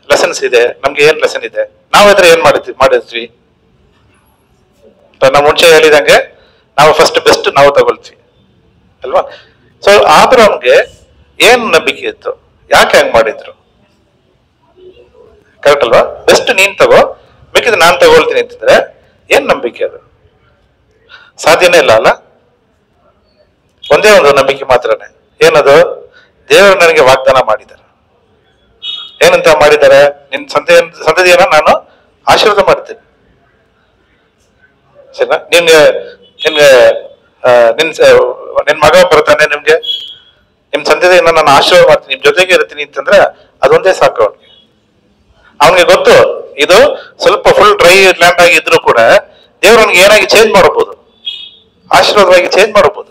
ಲೆಸನ್ಸ್ ಇದೆ, ನಮ್ಗೆ ಏನ್ ಲೆಸನ್ ಇದೆ, ನಾವಿದ್ರೆ ಏನ್ ಮಾಡಿದ್ವಿ ನಾವು ಮುಂಚೆ ಹೇಳಿದಂಗೆ ನಾವು ಫಸ್ಟ್ ಬೆಸ್ಟ್ ನಾವು ತಗೊಳ್ತೀವಿ ಅಲ್ವಾ. ಸೊ ಆಬ್ರಹಾಮ್ಗೆ ಏನ್ ನಂಬಿಕೆ ಇತ್ತು, ಯಾಕೆ ಹಂಗ್ ಮಾಡಿದ್ರು, ಕರೆಕ್ಟ್ ಅಲ್ವಾ. ಬೆಸ್ಟ್ ನೀನ್ ತಗೋ, ಬೇಕಿದ್ರೆ ನಾನ್ ತಗೊಳ್ತೀನಿ ಅಂತಂದ್ರೆ ಏನ್ ನಂಬಿಕೆ ಅದು, ಸಾಧ್ಯನೇ ಇಲ್ಲ ಅಲ್ಲ. ಒಂದೇ ಒಂದು ನಂಬಿಕೆ ಮಾತ್ರನೇ, ಏನದು, ದೇವರು ನನಗೆ ವಾಗ್ದಾನ ಮಾಡಿದ್ದಾರೆ. ಏನಂತ ಮಾಡಿದ್ದಾರೆ, ನಿನ್ ಸಂತತಿಯನ್ನ ನಾನು ಆಶೀರ್ವಾದ ಮಾಡ್ತೇನೆ. ಸರಿನಾ, ನಿನ್ ಮಗ ಬರ್ತಾನೆ, ನಿಮ್ ಸಂತತಿಯನ್ನ ನಾನು ಆಶೀರ್ವಾದ ಮಾಡ್ತೀನಿ, ನಿಮ್ ಜೊತೆಗೆ ಇರ್ತೀನಿ ಅಂತಂದ್ರೆ ಅದೊಂದೇ ಸಾಕು ಅವನಿಗೆ ಗೊತ್ತು. ಇದು ಸ್ವಲ್ಪ ಫುಲ್ ಡ್ರೈ ಲ್ಯಾಂಡ್ ಆಗಿದ್ರು ಕೂಡ ದೇವ್ರು ಅವನಿಗೆ ಏನಾಗಿ ಚೇಂಜ್ ಮಾಡಬಹುದು, ಆಶೀರ್ವಾದವಾಗಿ ಚೇಂಜ್ ಮಾಡಬಹುದು.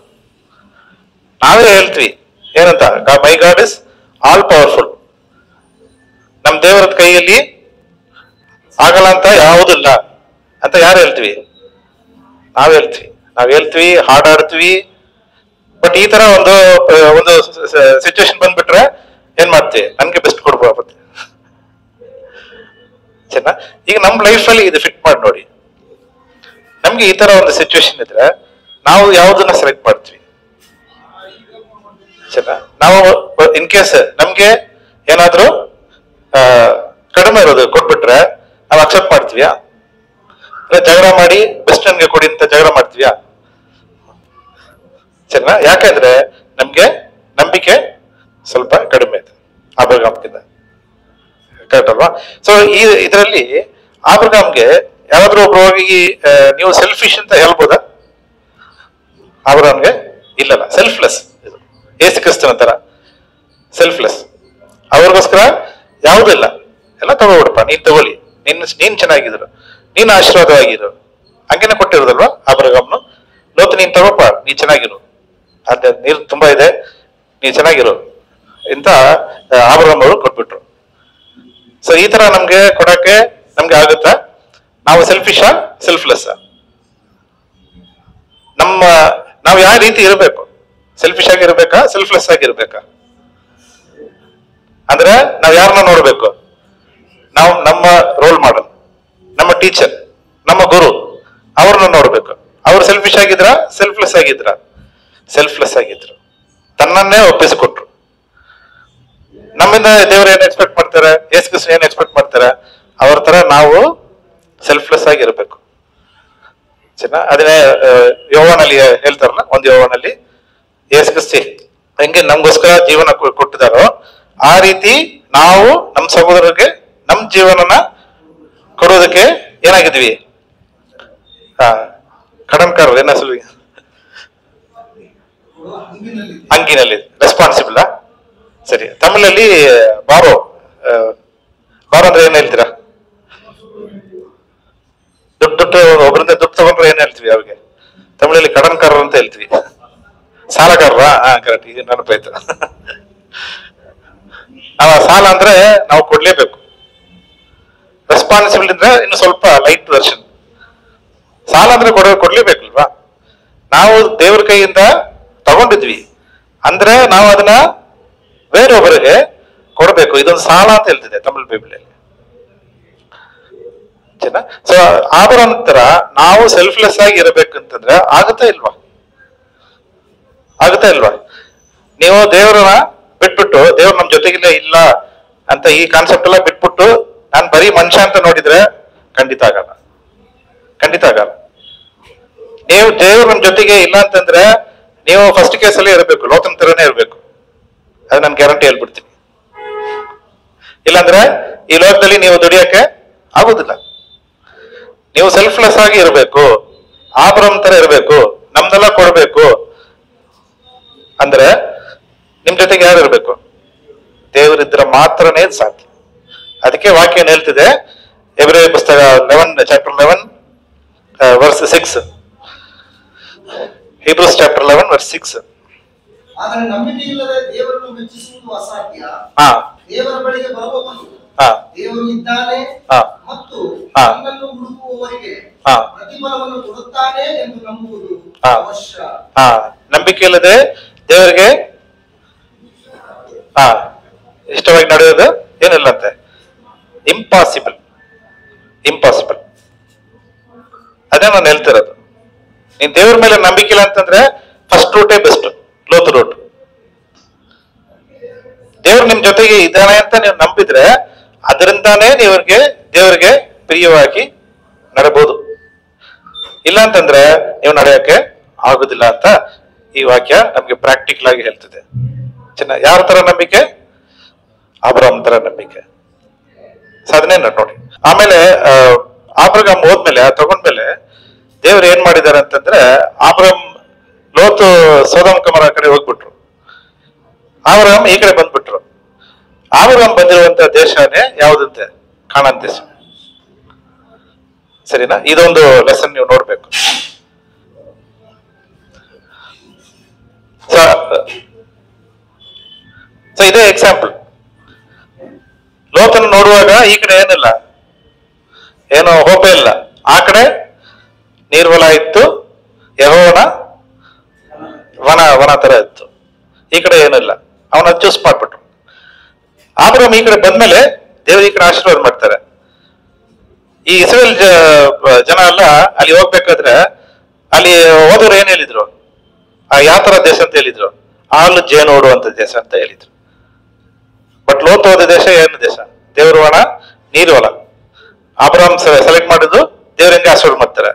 ನಾವೇ ಹೇಳ್ತೀವಿ ಏನಂತ, ಮೈ ಗಾಡ್ ಇಸ್ ಆಲ್ ಪವರ್ಫುಲ್. ನಮ್ ದೇವರ ಕೈಯಲ್ಲಿ ಆಗಲ್ಲ ಅಂತ ಯಾವುದಿಲ್ಲ ಅಂತ ಯಾರು ಹೇಳ್ತೀವಿ, ನಾವ್ ಹೇಳ್ತೀವಿ ಹಾಡಾಡ್ತೀವಿ. ಬಟ್ ಈ ತರ ಒಂದು ಸಿಚುವೇಶನ್ ಬಂದ್ಬಿಟ್ರೆ ಏನ್ ಮಾಡ್ತೀವಿ, ನನ್ಗೆ ಬೆಸ್ಟ್ ಕೊಡ್ಬೋದು. ಸರಿನಾ, ಈಗ ನಮ್ ಲೈಫ್ ಅಲ್ಲಿ ಇದು ಫಿಟ್ ಮಾಡಿ ನೋಡಿ, ನಮ್ಗೆ ಈ ತರ ಒಂದು ಸಿಚುವೇಶನ್ ಇದ್ರೆ ನಾವು ಯಾವ್ದನ್ನ ಸೆಲೆಕ್ಟ್ ಮಾಡ್ತೀವಿ. ಸರಿನಾ, ನಾವು ಇನ್ ಕೇಸ್ ನಮ್ಗೆ ಏನಾದ್ರೂ ಕಡಿಮೆ ಇರೋದು ಕೊಟ್ಬಿಟ್ರೆ ನಾವು ಅಕ್ಸೆಪ್ಟ್ ಮಾಡ್ತೀವ್ಯಾ, ಜಗಳ ಮಾಡಿ ಬೆಸ್ಟ್ ನನ್ಗೆ ಕೊಡಿ ಅಂತ ಜಗಳ ಮಾಡ್ತೀವ್ಯಾ. ಸರಿನಾ, ಯಾಕಂದ್ರೆ ನಮ್ಗೆ ನಂಬಿಕೆ ಸ್ವಲ್ಪ ಕಡಿಮೆ ಇದೆ ಆಬ್ರಹಾಮ್ಗಿಂತ, ಕರೆಕ್ಟ್ ಅಲ್ವಾ. ಸೊ ಇದರಲ್ಲಿ ಆಬ್ರಹಾಮ್ಗೆ ಯಾರಾದ್ರೂ ಒಬ್ರು ಹೋಗಿ ನೀವು ಸೆಲ್ಫಿಶ್ ಅಂತ ಹೇಳ್ಬೋದಾ, ಆಬ್ರಹಾಮ್ಗೆ ಇಲ್ಲಲ್ಲ, ಸೆಲ್ಫ್ಲೆಸ್. ಇದು ಯೇಸು ಕ್ರಿಸ್ತನ ತರ ಸೆಲ್ಫ್ಲೆಸ್, ಅವ್ರಿಗೋಸ್ಕರ ಯಾವುದೂ ಇಲ್ಲ, ಎಲ್ಲ ತಗೋಬಿಡಪ್ಪ, ನೀನ್ ತಗೊಳ್ಳಿ, ನೀನ್ ಚೆನ್ನಾಗಿದ್ರು, ನೀನ್ ಆಶೀರ್ವಾದವಾಗಿರು, ಹಂಗೇನೆ ಕೊಟ್ಟಿರೋದಲ್ವಾ ಆಬ್ರಹಾಮ್ನು. ಲೋತು ನೀನ್ ತಗೋಪ್ಪ, ನೀ ಚೆನ್ನಾಗಿರು, ಅದೇ ನೀರು ತುಂಬಾ ಇದೆ, ನೀ ಚೆನ್ನಾಗಿರು ಅಂತ ಆಬ್ರಹಾಮ್ ಅವರು ಕೊಟ್ಬಿಟ್ರು. ಸೊ ಈ ತರ ನಮ್ಗೆ ಕೊಡಕ್ಕೆ ನಮ್ಗೆ ಆಗುತ್ತಾ, ನಾವು ಸೆಲ್ಫಿಶಾ ಸೆಲ್ಫ್ಲೆಸ್, ನಾವು ಯಾವ ರೀತಿ ಇರಬೇಕು, ಸೆಲ್ಫಿಶ್ ಆಗಿರ್ಬೇಕಾ ಸೆಲ್ಫ್ಲೆಸ್ ಆಗಿರ್ಬೇಕಾ, ಅಂದ್ರೆ ನಾವ್ ಯಾರನ್ನ ನೋಡ್ಬೇಕು, ನಾವು ನಮ್ಮ ರೋಲ್ ಮಾಡಲ್, ನಮ್ಮ ಟೀಚರ್, ನಮ್ಮ ಗುರು, ಅವ್ರನ್ನ ನೋಡ್ಬೇಕು. ಅವ್ರು ಸೆಲ್ಫಿಶ್ ಆಗಿದ್ರ ಸೆಲ್ಫ್ಲೆಸ್ ಆಗಿದ್ರ, ಸೆಲ್ಫ್ಲೆಸ್ ಆಗಿದ್ರು, ತನ್ನನ್ನೇ ಒಪ್ಪಿಸಿಕೊಟ್ರು. ನಮ್ಮಿಂದ ದೇವ್ರು ಏನ್ ಎಕ್ಸ್ಪೆಕ್ಟ್ ಮಾಡ್ತಾರೆ, ಯೇಸು ಕ್ರಿಸ್ತ ಏನ್ ಎಕ್ಸ್ಪೆಕ್ಟ್ ಮಾಡ್ತಾರೆ, ಅವ್ರ ತರ ನಾವು ಸೆಲ್ಫ್ಲೆಸ್ ಆಗಿರ್ಬೇಕು. ಸರಿನಾ, ಅದನ್ನೇ ಯೋವಾನಲ್ಲಿ ಹೇಳ್ತಾರಲ್ಲ, ಒಂದು ಯೋವಾನಲ್ಲಿ ಯೇಸು ಕ್ರಿಸ್ತ ಹೆಂಗೆ ನಮ್ಗೋಸ್ಕರ ಜೀವನ ಕೊಟ್ಟಿದಾರೋ ಆ ರೀತಿ ನಾವು ನಮ್ಮ ಸಹೋದರರಿಗೆ ನಮ್ ಜೀವನನ ಕೊಡೋದಕ್ಕೆ ಏನಾಗಿದ್ವಿ, ಕಡನ್ಕಾರರು ಏನ ಅಂಗಿನಲ್ಲಿ ರೆಸ್ಪಾನ್ಸಿಬಲ್. ಸರಿ, ತಮಿಳಲ್ಲಿ ಬಾರೋ ಅಂದ್ರೆ ಏನ್ ಹೇಳ್ತೀರಾ, ದುಡ್ಡು ಒಬ್ಬರಿಂದ ದುಡ್ಡು ತಗೊಂಡ್ರೆ ಏನ್ ಹೇಳ್ತೀವಿ ಅವ್ರಿಗೆ, ತಮಿಳಲ್ಲಿ ಕಡನ್ಕಾರರು ಅಂತ ಹೇಳ್ತೀವಿ, ಸಾಲಗಾರರ. ಕರೆಕ್ಟ್, ಈಗ ನೆನಪಾಯ್ತು. ಸಾಲ ಅಂದ್ರೆ ನಾವು ಕೊಡ್ಲೇಬೇಕು, ರೆಸ್ಪಾನ್ಸಿಬಲ್ ಅಂದ್ರೆ ಇನ್ನು ಸ್ವಲ್ಪ ಲೈಟ್ ವರ್ಷನ್. ಸಾಲ ಅಂದ್ರೆ ಕೊಡ್ಲೇಬೇಕಲ್ವಾ, ನಾವು ದೇವ್ರ ಕೈಯಿಂದ ತಗೊಂಡಿದ್ವಿ ಅಂದ್ರೆ ನಾವು ಅದನ್ನ ಬೇರೊಬ್ಬರಿಗೆ ಕೊಡಬೇಕು. ಇದೊಂದು ಸಾಲ ಅಂತ ಹೇಳ್ತಿದೆ ತಮಿಳ್ ಬೈಬಲಲ್ಲಿ. ಸೊ ಆದ್ರ ನಂತರ ನಾವು ಸೆಲ್ಫ್ಲೆಸ್ ಆಗಿ ಇರಬೇಕಂತಂದ್ರೆ ಆಗುತ್ತಾ ಇಲ್ವಾ? ಆಗುತ್ತಾ ಇಲ್ವಾ? ನೀವು ದೇವರನ್ನ ಬಿಟ್ಬಿಟ್ಟು ದೇವ್ರು ನಮ್ ಜೊತೆಗಿಲ್ಲ ಇಲ್ಲ ಅಂತ ಈ ಕಾನ್ಸೆಪ್ಟ್ ಎಲ್ಲ ಬಿಟ್ಬಿಟ್ಟು ನಾನು ಬರೀ ಮನುಷ್ಯ ಅಂತ ನೋಡಿದ್ರೆ ಖಂಡಿತ ಆಗಲ್ಲ, ಖಂಡಿತ ಆಗಲ್ಲ. ನೀವು ದೇವ್ರು ನಮ್ ಜೊತೆಗೆ ಇಲ್ಲ ಅಂತಂದ್ರೆ ನೀವು ಫಸ್ಟ್ ಕೇಸಲ್ಲಿ ಇರಬೇಕು, ಲೋಕನ ತರನೇ ಇರಬೇಕು. ಅದು ನಾನು ಗ್ಯಾರಂಟಿ ಹೇಳ್ಬಿಡ್ತೀನಿ. ಇಲ್ಲಾಂದ್ರೆ ಈ ಲೋಕದಲ್ಲಿ ನೀವು ದುಡಿಯಕ್ಕೆ ಆಗುದಿಲ್ಲ. ನೀವು ಸೆಲ್ಫ್ಲೆಸ್ ಆಗಿ ಇರಬೇಕು, ಆಬ್ರಹಂ ತರ ಇರಬೇಕು, ನಮ್ದೆಲ್ಲ ಕೊಡ್ಬೇಕು ಅಂದ್ರೆ ನಿಮ್ ಜೊತೆಗೆ ಯಾರು ಇರ್ಬೇಕು? ದೇವರಿದ್ರೆ ಮಾತ್ರನೇ ಸಾಧ್ಯ. ಅದಕ್ಕೆ ವಾಕ್ಯ ಏನ್ ಹೇಳ್ತಿದೆ? ಎಬ್ರಿಯ ಪುಸ್ತಕ 11 chapter 11 verse 6, Hebrews chapter 11 verse 6. ಆದರೆ ನಂಬಿಕೆ ಇಲ್ಲದೆ ದೇವರನ್ನು ಮೆಚ್ಚಿಸುವುದು ಅಸಾಧ್ಯ. ದೇವರ ಬಳಿಗೆ ಬರುವವನು ದೇವರು ಇದ್ದಾನೆ ಮತ್ತು ನನ್ನನ್ನು ಹುಡುಕುವವರಿಗೆ ಪ್ರತಿಫಲವನ್ನು ಕೊಡುತ್ತಾನೆ ಎಂದು ನಂಬುವುದು ಅವಶ್ಯ. ನಂಬಿಕೆ ಇಲ್ಲದೆ ದೇವರಿಗೆ ಇಷ್ಟವಾಗಿ ನಡೆಯೋದು ಏನಿಲ್ಲಂತೆ, ಇಂಪಾಸಿಬಲ್, ಇಂಪಾಸಿಬಲ್. ಅದೇ ನಾನು ಹೇಳ್ತಿರೋದು. ನೀನ್ ದೇವ್ರ ಮೇಲೆ ನಂಬಿಕೆ ಇಲ್ಲ ಅಂತಂದ್ರೆ ಫಸ್ಟ್ ರೂಟೇ ಬೆಸ್ಟ್, ಲೋತು ರೂಟ್. ದೇವ್ರು ನಿಮ್ ಜೊತೆಗೆ ಇದ್ದಾನೆ ಅಂತ ನೀವು ನಂಬಿದ್ರೆ ಅದರಿಂದಾನೇ ದೇವರಿಗೆ ಪ್ರಿಯವಾಗಿ ನಡಬಹುದು. ಇಲ್ಲ ಅಂತಂದ್ರೆ ನೀವು ನಡೆಯಕ್ಕೆ ಆಗುದಿಲ್ಲ ಅಂತ ಈ ವಾಕ್ಯ ನಮ್ಗೆ ಪ್ರಾಕ್ಟಿಕಲ್ ಆಗಿ ಹೇಳ್ತಿದೆ. ಚೆನ್ನಾಗಿ ಯಾರ ತರ ನಂಬಿಕೆ? ಅಬ್ರಹಾಮ್ ತರ ನಂಬಿಕೆ. ಸಾಧನೆ ನೋಡಿ. ಆಮೇಲೆ ಅಬ್ರಹಾಮ್ ಹೋದ್ಮೇಲೆ ತಗೊಂಡ್ಮೇಲೆ ದೇವ್ರು ಏನ್ ಮಾಡಿದಾರೆ ಅಂತಂದ್ರೆ, ಅಬ್ರಹಾಮ್ ಲೋತು ಸೊದೋಮ್ ಗೊಮೋರ ಕಡೆ ಹೋಗ್ಬಿಟ್ರು, ಅಬ್ರಹಾಮ್ ಈ ಕಡೆ ಬಂದ್ಬಿಟ್ರು. ಅಬ್ರಹಾಮ್ ಬಂದಿರುವಂತ ದೇಶನೇ ಯಾವುದಂತೆ? ಕಾನಾನ್ ದೇಶ. ಸರಿನಾ? ಇದೊಂದು ಲೆಸನ್ ನೀವು ನೋಡ್ಬೇಕು. ಸೊ ಇದೇ ಎಕ್ಸಾಂಪಲ್. ಲೋತನ್ನು ನೋಡುವಾಗ ಈ ಕಡೆ ಏನಿಲ್ಲ, ಏನೋ ಹೋಪೇ ಇಲ್ಲ. ಆ ಕಡೆ ನೀರ್ವಲ ಇತ್ತು, ಯೆಹೋವನ ವನ ತರ ಇತ್ತು. ಈ ಕಡೆ ಏನಿಲ್ಲ, ಅವನ ಚೂಸ್ ಮಾಡ್ಬಿಟ್ರು. ಅಬ್ರಹಾಮ್ ಈ ಕಡೆ ಬಂದ್ಮೇಲೆ ದೇವರು ಈ ಕಡೆ ಆಶೀರ್ವಾದ ಮಾಡ್ತಾರೆ. ಈ ಇಸ್ರೇಲ್ ಜನ ಎಲ್ಲ ಅಲ್ಲಿ ಹೋಗ್ಬೇಕಾದ್ರೆ ಅಲ್ಲಿ ಹೋದವ್ರು ಏನ್ ಹೇಳಿದ್ರು? ಯಾವ ತರ ದೇಶ ಅಂತ ಹೇಳಿದ್ರು? ಹಾಲು ಜೇನು ಓಡುವಂತ ದೇಶ ಅಂತ ಹೇಳಿದ್ರು. ಬಟ್ ಲೋತ್ ಹೋದ ದೇಶ ಏನು ದೇಶ? ದೇವ್ರ ವನ, ನೀರು ಹೊಲ. ಅಬ್ರಹಾಮ್ ಸೆಲೆಕ್ಟ್ ಮಾಡಿದ್ದು ದೇವ್ರ ಹೆಂಗೆ ಆಶೀರ್ವಾದ ಮಾಡ್ತಾರೆ?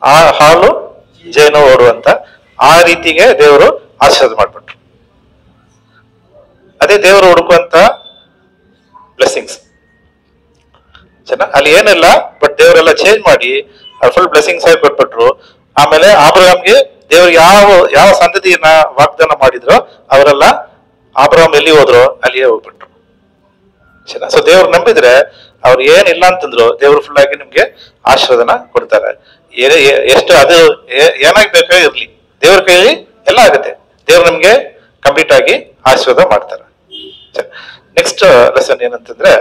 ಆ ಹಾಲು ಜೇನು ಓಡುವಂತ ಆ ರೀತಿಗೆ ದೇವರು ಆಶೀರ್ವಾದ ಮಾಡ್ಬಿಟ್ರು. ಅದೇ ದೇವರು ಹುಡುಕುವಂತ ಬ್ಲೆಸ್ಸಿಂಗ್ಸ್. ಅಲ್ಲಿ ಏನಿಲ್ಲ, ಬಟ್ ದೇವರೆಲ್ಲ ಚೇಂಜ್ ಮಾಡಿ ಫುಲ್ ಬ್ಲೆಸ್ಸಿಂಗ್ಸ್ ಆಗಿ ಕೊಟ್ಬಿಟ್ರು. ಆಮೇಲೆ ಅಬ್ರಹಾಮ್ಗೆ ದೇವ್ರು ಯಾವ ಸಂತತಿಯನ್ನ ವಾಗ್ದಾನ ಮಾಡಿದ್ರು ಅವರೆಲ್ಲ ಅಬ್ರಹಾಮ್ ಎಲ್ಲಿ ಹೋದ್ರು ಅಲ್ಲಿಯೇ ಹೋಗ್ಬಿಟ್ರು. ಸೊ ದೇವ್ರು ನಂಬಿದ್ರೆ ಅವ್ರು ಏನಿಲ್ಲ ಅಂತಂದ್ರು ದೇವ್ರು ಫುಲ್ ಆಗಿ ನಿಮ್ಗೆ ಆಶೀರ್ವಾದನ ಕೊಡ್ತಾರೆ. ಎಷ್ಟು ಅದು ಏನಾಗಿ ಬೇಕಾಗಿ ಇರ್ಲಿ, ದೇವ್ರ ಕೈಯಲ್ಲಿ ಎಲ್ಲ ಆಗುತ್ತೆ. ದೇವ್ರು ನಿಮ್ಗೆ ಕಂಪ್ಲೀಟ್ ಆಗಿ ಆಶೀರ್ವಾದ ಮಾಡ್ತಾರೆ. ನೆಕ್ಸ್ಟ್ ಲೆಸನ್ ಏನಂತಂದ್ರೆ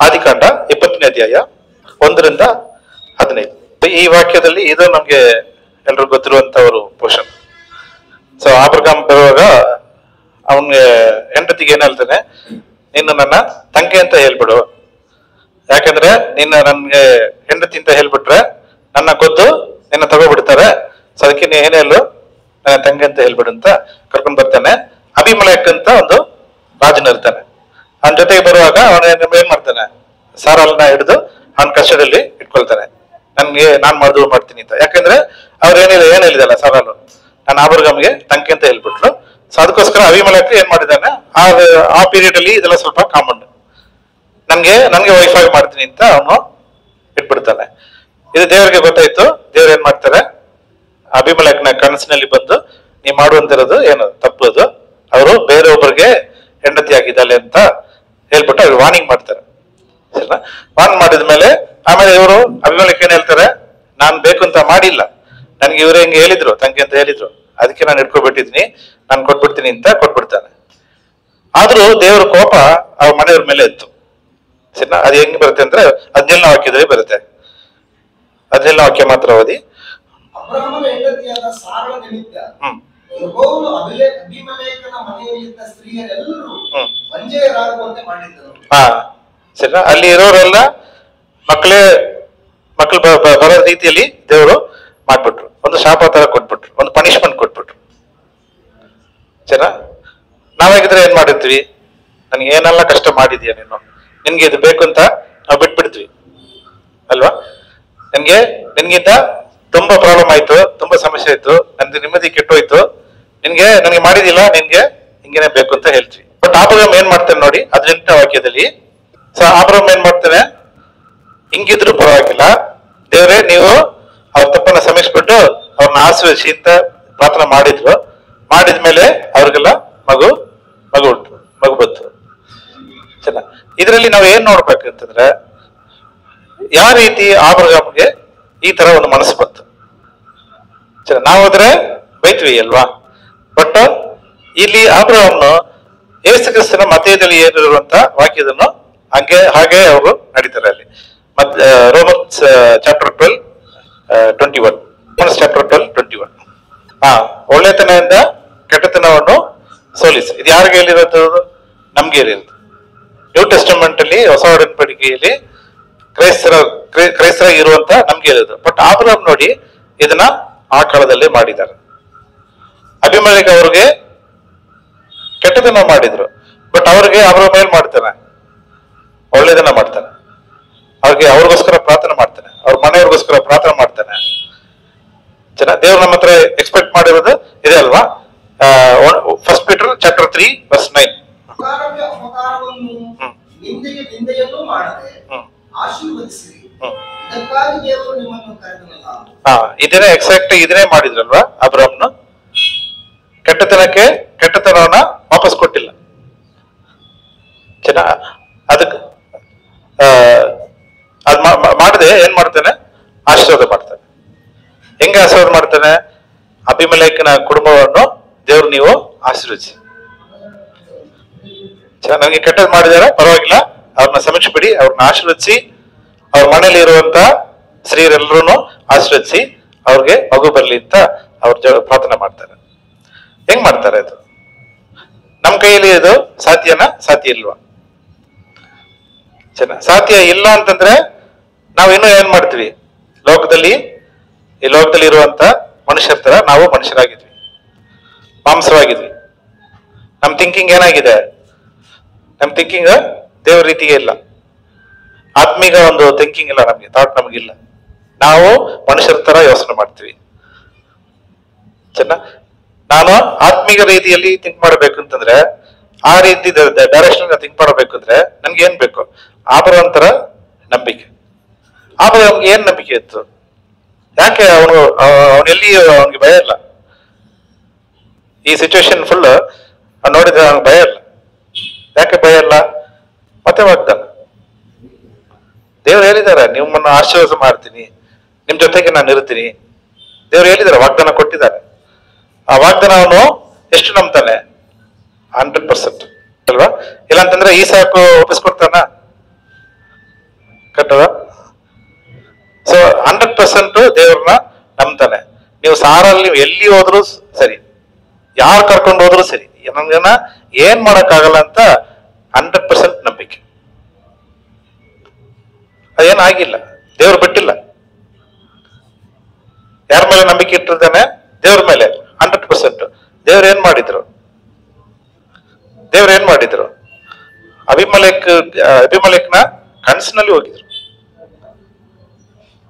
ಆದಿಕಾಂಡ 20ನೇ ಅಧ್ಯಾಯ 1ರಿಂದ 15. ಈ ವಾಕ್ಯದಲ್ಲಿ ಇದು ನಮ್ಗೆ ಎಲ್ರಿಗೂ ಗೊತ್ತಿರುವಂತವರು ಪೋಷನ್. ಸೊ ಅಬ್ರಹಾಮ್ ಬರುವಾಗ ಅವನ್ಗೆ ಹೆಂಡತಿಗೆ ಏನ್ ಹೇಳ್ತಾನೆ, ನೀನು ನನ್ನ ತಂಗಿ ಅಂತ ಹೇಳ್ಬಿಡು, ಯಾಕಂದ್ರೆ ನಿನ್ನ ನನ್ಗೆ ಹೆಂಡತಿ ಅಂತ ಹೇಳ್ಬಿಟ್ರೆ ನನ್ನ ಗೊತ್ತು ನಿನ್ನ ತಗೋಬಿಡ್ತಾರೆ. ಸೊ ಅದಕ್ಕೆ ನೀ ಏನೇ ಹೇಳು, ನನ್ನ ತಂಗಿ ಅಂತ ಹೇಳ್ಬಿಡು ಅಂತ ಕರ್ಕೊಂಡ್ ಬರ್ತಾನೆ. ಅಭಿಮಲೇಕ್ ಅಂತ ಒಂದು ರಾಜನ ಇರ್ತಾನೆ. ಅವನ ಜೊತೆಗೆ ಬರುವಾಗ ಅವನ ಏನ್ ಮಾಡ್ತಾನೆ, ಸಾರಲ್ನ ಹಿಡಿದು ಅವನ ಕಸ್ಟಡಿಯಲ್ಲಿ ಇಟ್ಕೊಳ್ತಾನೆ. ನಾನ್ ಮದುವೆ ಮಾಡ್ತೀನಿ ಅಂತ. ಯಾಕಂದ್ರೆ ಅವ್ರು ಏನ್ ಹೇಳಿದಲ್ಲ ಸಾರಲು, ನಾನು ಅಬ್ರಹಾಮ್ಗೆ ತಂಗಿ ಅಂತ ಹೇಳ್ಬಿಟ್ಲು. ಸೊ ಅದಕ್ಕೋಸ್ಕರ ಅಭಿಮಲೇಕ್ ಏನ್ ಮಾಡಿದಾನೆ, ಆ ಪೀರಿಯಡ್ ಅಲ್ಲಿ ಇದೆಲ್ಲ ಸ್ವಲ್ಪ ಕಾಮನ್, ನನ್ಗೆ ವೈಫ್ ಆಗಿ ಮಾಡ್ತೀನಿ ಅಂತ ಅವನು ಇಟ್ಬಿಡ್ತಾನೆ. ಇದು ದೇವರಿಗೆ ಗೊತ್ತಾಯ್ತು. ದೇವ್ರು ಏನ್ ಮಾಡ್ತಾರೆ, ಅಭಿಮಲೇಕ್ನ ಕನಸಿನಲ್ಲಿ ಬಂದು ನೀ ಮಾಡುವಂತಿರೋದು ಏನು ತಪ್ಪದು, ಅವರು ಬೇರೆಯೊಬ್ಬರಿಗೆ ಹೆಂಡತಿ ಆಗಿದ್ದಾಳೆ ಅಂತ ಹೇಳ್ಬಿಟ್ಟು ಅವ್ರು ವಾರ್ನಿಂಗ್ ಮಾಡ್ತಾರೆ. ಸರಿನಾ? ವಾರ್ನ್ ಮಾಡಿದ್ಮೇಲೆ ಆಮೇಲೆ ಇವರು ಅಭಿಮಲೇಕ್ ಏನ್ ಹೇಳ್ತಾರೆ, ನಾನ್ ಬೇಕು ಅಂತ ಮಾಡಿಲ್ಲ, ನನ್ಗೆ ಇವ್ರು ಹೆಂಗೆ ಹೇಳಿದ್ರು ತಂಗಿ ಅಂತ ಹೇಳಿದ್ರು, ಅದಕ್ಕೆ ನಾನು ಇಟ್ಕೊಬಿಟ್ಟಿದೀನಿ, ನಾನು ಕೊಟ್ಬಿಡ್ತೀನಿ ಅಂತ ಕೊಟ್ಬಿಡ್ತಾನೆ. ಆದ್ರೂ ದೇವ್ರ ಕೋಪ ಅವ್ರ ಮನೆಯವ್ರ ಮೇಲೆ ಇತ್ತು. ಸರಿನಾ? ಅದು ಹೆಂಗ್ ಬರುತ್ತೆ ಅಂದ್ರೆ 17ನೇ ವಾಕ್ಯದಲ್ಲಿ ಬರುತ್ತೆ. 17ನೇ ವಾಕ್ಯ ಮಾತ್ರ ಓದಿ. ಅಬ್ರಹಾಮನ ಹೆಂಡತಿಯಾದ ಸಾರಳ ನಿಮಿತ್ತ ಯೆಹೋವನು ಅಬೀಮೆಲೆಕನ ಮನೆಯಲ್ಲಿದ್ದ ಸ್ತ್ರೀಯರೆಲ್ಲರೂ ವಂಜೆಯರಾಗುವಂತೆ ಮಾಡಿದ್ದನು. ಸರಿನಾ? ಅಲ್ಲಿ ಇರೋರೆಲ್ಲ ಮಕ್ಕಳು ಬರೋ ರೀತಿಯಲ್ಲಿ ದೇವರು ಮಾಡ್ಬಿಟ್ರು. ಒಂದು ಶಾಪ ತರ ಕೊಟ್ಬಿಟ್ರು, ಒಂದು ಪನಿಷ್ಮೆಂಟ್ ಕೊಟ್ಬಿಟ್ರು. ಸರಿನಾ? ನಾವಾಗಿದ್ರೆ ಏನ್ ಮಾಡಿರ್ತೀವಿ? ನನ್ಗೆ ಏನೆಲ್ಲ ಕಷ್ಟ ಮಾಡಿದ್ಯಾ ನೀನು, ನಿನ್ಗೆ ಇದು ಬೇಕು ಅಂತ ನಾವು ಬಿಟ್ಬಿಡ್ತೀವಿ ಅಲ್ವಾ? ನಿನ್ಗಿಂತ ತುಂಬಾ ಪ್ರಾಬ್ಲಮ್ ಆಯ್ತು, ತುಂಬಾ ಸಮಸ್ಯೆ ಆಯ್ತು, ನಂದು ನೆಮ್ಮದಿ ಕೆಟ್ಟೋಯ್ತು, ನನಗೆ ಮಾಡಿದಿಲ್ಲ, ನಿನ್ಗೆ ಹಿಂಗೇನೆ ಬೇಕು ಅಂತ ಹೇಳ್ತೀವಿ. ಬಟ್ ಆಬ್ರಹಾಮ್ ಏನ್ ಮಾಡ್ತಾನೆ ನೋಡಿ 18ನೇ ವಾಕ್ಯದಲ್ಲಿ. ಆಬ್ರಹಾಮ್ ಏನ್ ಮಾಡ್ತಾನೆ? ಹಿಂಗಿದ್ರು ಪರವಾಗಿಲ್ಲ, ದೇವ್ರೆ ನೀವು ಅವ್ರ ತಪ್ಪನ್ನ ಕ್ಷಮಿಸ್ಬಿಟ್ಟು ಅವ್ರನ್ನ ಆಶೀರ್ವದಿಸಿ ಅಂತ ಪ್ರಾರ್ಥನೆ ಮಾಡಿದ್ಮೇಲೆ ಅವ್ರಿಗೆಲ್ಲ ಮಗು ಬಂತು. ಚೆನ್ನಾ. ಇದರಲ್ಲಿ ನಾವು ಏನ್ ನೋಡ್ಬೇಕಂತಂದ್ರೆ, ಯಾವ ರೀತಿ ಆಬ್ರಹಾಮ್ಗೆ ಈ ತರ ಒಂದು ಮನಸ್ಸು ಬಂತು. ನಾವು ಹೋದ್ರೆ ಬೈತ್ವಿ ಅಲ್ವಾ? ಬಟ್ ಇಲ್ಲಿ ಆಬ್ರಹಾಮ್ನು ಯೇಸು ಕ್ರಿಸ್ತನ ಮಧ್ಯದಲ್ಲಿ ಏನಿರುವಂತ ವಾಕ್ಯದನ್ನು ಹಾಗೆ ಅವರು ನಡೀತಾರೆ ಅಲ್ಲಿ. Romans chapter 12:21. ಚಾಪ್ಟರ್ 12:21. ಒಳ್ಳೆತನದಿಂದ ಕೆಟ್ಟತನವನ್ನು ಸೋಲಿಸಿ. ಇದು ಯಾರಿಗೆ ಹೇಳಿರೋದು? ನಮ್ಗೆ ಹೇಳಿರೋದು. ನ್ಯೂ ಟೆಸ್ಟಮೆಂಟ್ ಅಲ್ಲಿ, ಹೊಸ ಒಡಂಬಡಿಕೆಯಲ್ಲಿ ಕ್ರೈಸ್ತರಾಗಿ ಇರುವಂತ ನಮ್ಗೆ ಹೇಳಿರೋದು. ಬಟ್ ಆಬ್ರಹಾಮ್ ನೋಡಿ ಇದನ್ನ ಆ ಕಾಲದಲ್ಲಿ ಮಾಡಿದ್ದಾರೆ. ಅಭಿಮಲೇಕ ಅವ್ರಿಗೆ ಕೆಟ್ಟದನ್ನ ಮಾಡಿದ್ರು, ಬಟ್ ಅವ್ರಿಗೆ ಆಬ್ರಹಾಮ್ ಏನ್ ಮಾಡ್ತಾನೆ? ಒಳ್ಳೇದನ್ನ ಮಾಡ್ತಾನೆ. ಅವ್ರಿಗೋಸ್ಕರ ಪ್ರಾರ್ಥನೆ ಮಾಡ್ತಾನೆ, ಅವ್ರ ಮನೆಯವ್ರಿಗೋಸ್ಕರ ಪ್ರಾರ್ಥನೆ ಮಾಡ್ತಾನೆ. ದೇವ್ರು ನಮ್ಮ ಹತ್ರ ಎಕ್ಸ್ಪೆಕ್ಟ್ ಮಾಡಿರೋದು ಇದೆ ಅಲ್ವಾ? First Peter chapter 3:9. ನಿಂದೆಯನ್ನು ಮಾಡದೆ ಆಶೀರ್ವದಿಸಿರಿ, ಇದಕ್ಕಾಗಿ ದೇವರು ನಿಮ್ಮನ್ನು ಕರೆದನಲ್ಲ. ಇದನ್ನೇ ಎಕ್ಸಾಕ್ಟ್ ಇದನ್ನೇ ಮಾಡಿದ್ರಲ್ವಾ ಅಬ್ರಾಮ್ನು? ಕೆಟ್ಟತನವನ್ನ ವಾಪಸ್ ಕೊಟ್ಟಿಲ್ಲ. ಅದಕ್ಕೆ ಅದ್ ಮಾಡದೆ ಏನ್ ಮಾಡ್ತಾನೆ? ಆಶೀರ್ವಾದ ಮಾಡ್ತಾನೆ. ಹೆಂಗೆ ಆಶೀರ್ವಾದ ಮಾಡ್ತಾನೆ? ಅಭಿಮಲೇಕನ ಕುಟುಂಬವನ್ನು ದೇವ್ರು ನೀವು ಆಶೀರ್ವದಿಸಿ. ನನಗೆ ಕೆಟ್ಟದ್ ಮಾಡಿದಾರೆ ಪರವಾಗಿಲ್ಲ, ಅವ್ರನ್ನ ಸಮೀಕ್ಷೆಬಿಡಿ, ಅವ್ರನ್ನ ಆಶೀರ್ವದಿಸಿ, ಅವ್ರ ಮನೇಲಿ ಇರುವಂತ ಸ್ತ್ರೀಯರೆಲ್ಲರೂ ಆಶೀರ್ವದಿಸಿ ಅವ್ರಿಗೆ ಮಗು ಬರ್ಲಿ ಅಂತ ಅವ್ರ ಪ್ರಾರ್ಥನೆ ಮಾಡ್ತಾರೆ. ಹೆಂಗ್ ಮಾಡ್ತಾರೆ ಅದು? ನಮ್ ಕೈಯಲ್ಲಿ ಇದು ಸಾಧ್ಯನಾ? ಸಾಧ್ಯ ಇಲ್ವಾ? ಸಾಧ್ಯ ಇಲ್ಲ ಅಂತಂದ್ರೆ ನಾವು ಇನ್ನೂ ಏನ್ ಮಾಡ್ತೀವಿ? ಈ ಲೋಕದಲ್ಲಿ ಇರುವಂತ ಮನುಷ್ಯರ ತರ ನಾವು ಮನುಷ್ಯರಾಗಿದ್ವಿ, ಮಾಂಸವಾಗಿದ್ವಿ. ನಮ್ ಥಿಂಕಿಂಗ್ ಏನಾಗಿದೆ? ನಮ್ ಥಿಂಕಿಂಗ್ ದೇವ್ರ ರೀತಿಗೆ ಇಲ್ಲ, ಆತ್ಮೀಗ ಒಂದು ಥಿಂಕಿಂಗ್ ಇಲ್ಲ, ನಮ್ಗೆ ಥಾಟ್ ನಮಗಿಲ್ಲ. ನಾವು ಮನುಷ್ಯರ ತರ ಯೋಚನೆ ಮಾಡ್ತೀವಿ. ನಾನು ಆತ್ಮೀಗ ರೀತಿಯಲ್ಲಿ ಥಿಂಕ್ ಮಾಡಬೇಕು ಅಂತಂದ್ರೆ, ಆ ರೀತಿ ಡೈರೆಕ್ಷನ್ ಥಿಂಕ್ ಮಾಡಬೇಕು ಅಂದ್ರೆ ನನ್ಗೆ ಏನ್ ಬೇಕು? ಆಬ್ರಹಾಮ್ ತರ ನಂಬಿಕೆ. ಆಬ್ರಹಾಮ್ಗೆ ಏನ್ ನಂಬಿಕೆ ಇತ್ತು? ಯಾಕೆ ಅವನೆಲ್ಲಿ ಅವನಿಗೆ ಭಯ ಇಲ್ಲ? ಈ ಸಿಚುವೇಶನ್ ಫುಲ್ ನೋಡಿದ್ರೆ ಅವನಿಗೆ ಭಯ ಇಲ್ಲ. ಯಾಕೆ ಭಯ ಇಲ್ಲ? ಮತ್ತೆ ವಾಗ್ದಾನ. ದೇವ್ರು ಹೇಳಿದಾರೆ, ನಿಮ್ಮನ್ನ ಆಶೀರ್ವಾದ ಮಾಡ್ತೀನಿ, ನಿಮ್ ಜೊತೆಗೆ ನಾನು ಇರ್ತೀನಿ. ದೇವ್ರು ಹೇಳಿದಾರೆ, ವಾಗ್ದಾನ ಕೊಟ್ಟಿದ್ದಾರೆ. ಆ ವಾಗ್ದಾನ ಅವನು ಎಷ್ಟು ನಂಬ್ತಾನೆ? 100% ಅಲ್ವಾ? ಇಲ್ಲ ಅಂತಂದ್ರೆ ಈ ಸಾಕು ಒಪ್ಪಿಸ್ಕೊಡ್ತಾನ? ಕಟ್ಟದ. ಸೊ 100% ದೇವ್ರನ್ನ ನಂಬ್ತಾನೆ. ನೀವು ಸಾರಲ್ಲಿ ನೀವು ಎಲ್ಲಿ ಹೋದ್ರು ಸರಿ, ಯಾರು ಕರ್ಕೊಂಡು ಹೋದ್ರು ಸರಿ, ನಮ್ಗೇನ ಏನ್ ಮಾಡಕ್ಕಾಗಲ್ಲ ಅಂತ 100% ನಂಬಿಕೆ. ಅದೇನಾಗಿಲ್ಲ, ದೇವ್ರು ಬಿಟ್ಟಿಲ್ಲ. ಯಾರ ಮೇಲೆ ನಂಬಿಕೆ ಇಟ್ಟಿರ್ತಾನೆ? ದೇವ್ರ ಮೇಲೆ 100%. ದೇವ್ರ ಏನ್ ಮಾಡಿದ್ರು? ಅಭಿಮಲೇಕ್ನ ಕನಸಿನಲ್ಲಿ ಹೋಗಿದ್ರು.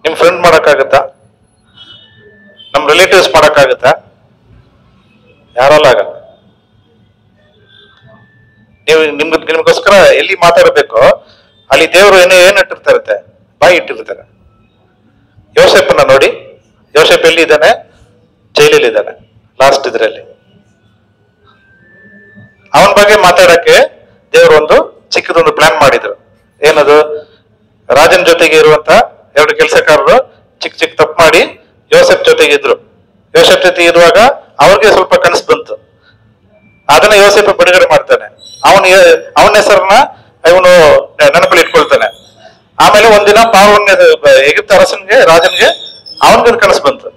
ನಿಮ್ ಫ್ರೆಂಡ್ ಮಾಡಕ್ಕಾಗತ್ತಾ? ನಮ್ ರಿಲೇಟಿವ್ಸ್ ಮಾಡಕ್ಕಾಗತ್ತಾ? ಯಾರಲ್ಲ ಆಗಲ್ಲ. ನೀವು ನಿಮ್ಗೋಸ್ಕರ ಎಲ್ಲಿ ಮಾತಾಡಬೇಕೋ ಅಲ್ಲಿ ದೇವರು ಏನ್ ಇಟ್ಟಿರ್ತಾರತ್ತೆ? ಬಾಯಿ ಇಟ್ಟಿರ್ತಾರೆ. ಯೋಸೇಫನ್ನ ನೋಡಿ, ಯೋಸೇಫ್ ಎಲ್ಲಿ ಇದ್ದಾನೆ? ಜೈಲಲ್ಲಿ ಇದ್ದಾನೆ. ಲಾಸ್ಟ್ ಇದರಲ್ಲಿ ಅವನ ಬಗ್ಗೆ ಮಾತಾಡಕ್ಕೆ ದೇವರು ಒಂದು ಚಿಕ್ಕದೊಂದು ಪ್ಲಾನ್ ಮಾಡಿದ್ರು. ಏನದು? ರಾಜನ ಜೊತೆಗೆ ಇರುವಂತ 2 ಕೆಲಸಗಾರರು ಚಿಕ್ಕ ತಪ್ಪು ಮಾಡಿ ಯೋಸೆಫ್ ಜೊತೆಗೆ ಇದ್ರು. ಯೋಸೆಫ್ ಜೊತೆಗೆ ಇರುವಾಗ ಅವ್ರಿಗೆ ಸ್ವಲ್ಪ ಕನಸು ಬಂತು. ಅದನ್ನ ಯೋಸೆಫ್ ಬಿಡುಗಡೆ ಮಾಡ್ತಾನೆ. ಅವನ ಹೆಸರನ್ನ ಇವನು ನೆನಪಲ್ಲಿ ಇಟ್ಕೊಳ್ತಾನೆ. ಆಮೇಲೆ ಒಂದಿನ ಎಗಿಪ್ತ ಅರಸನ್ಗೆ, ರಾಜನ್ಗೆ ಅವನಿಗೆ ಕನಸು ಬಂತು.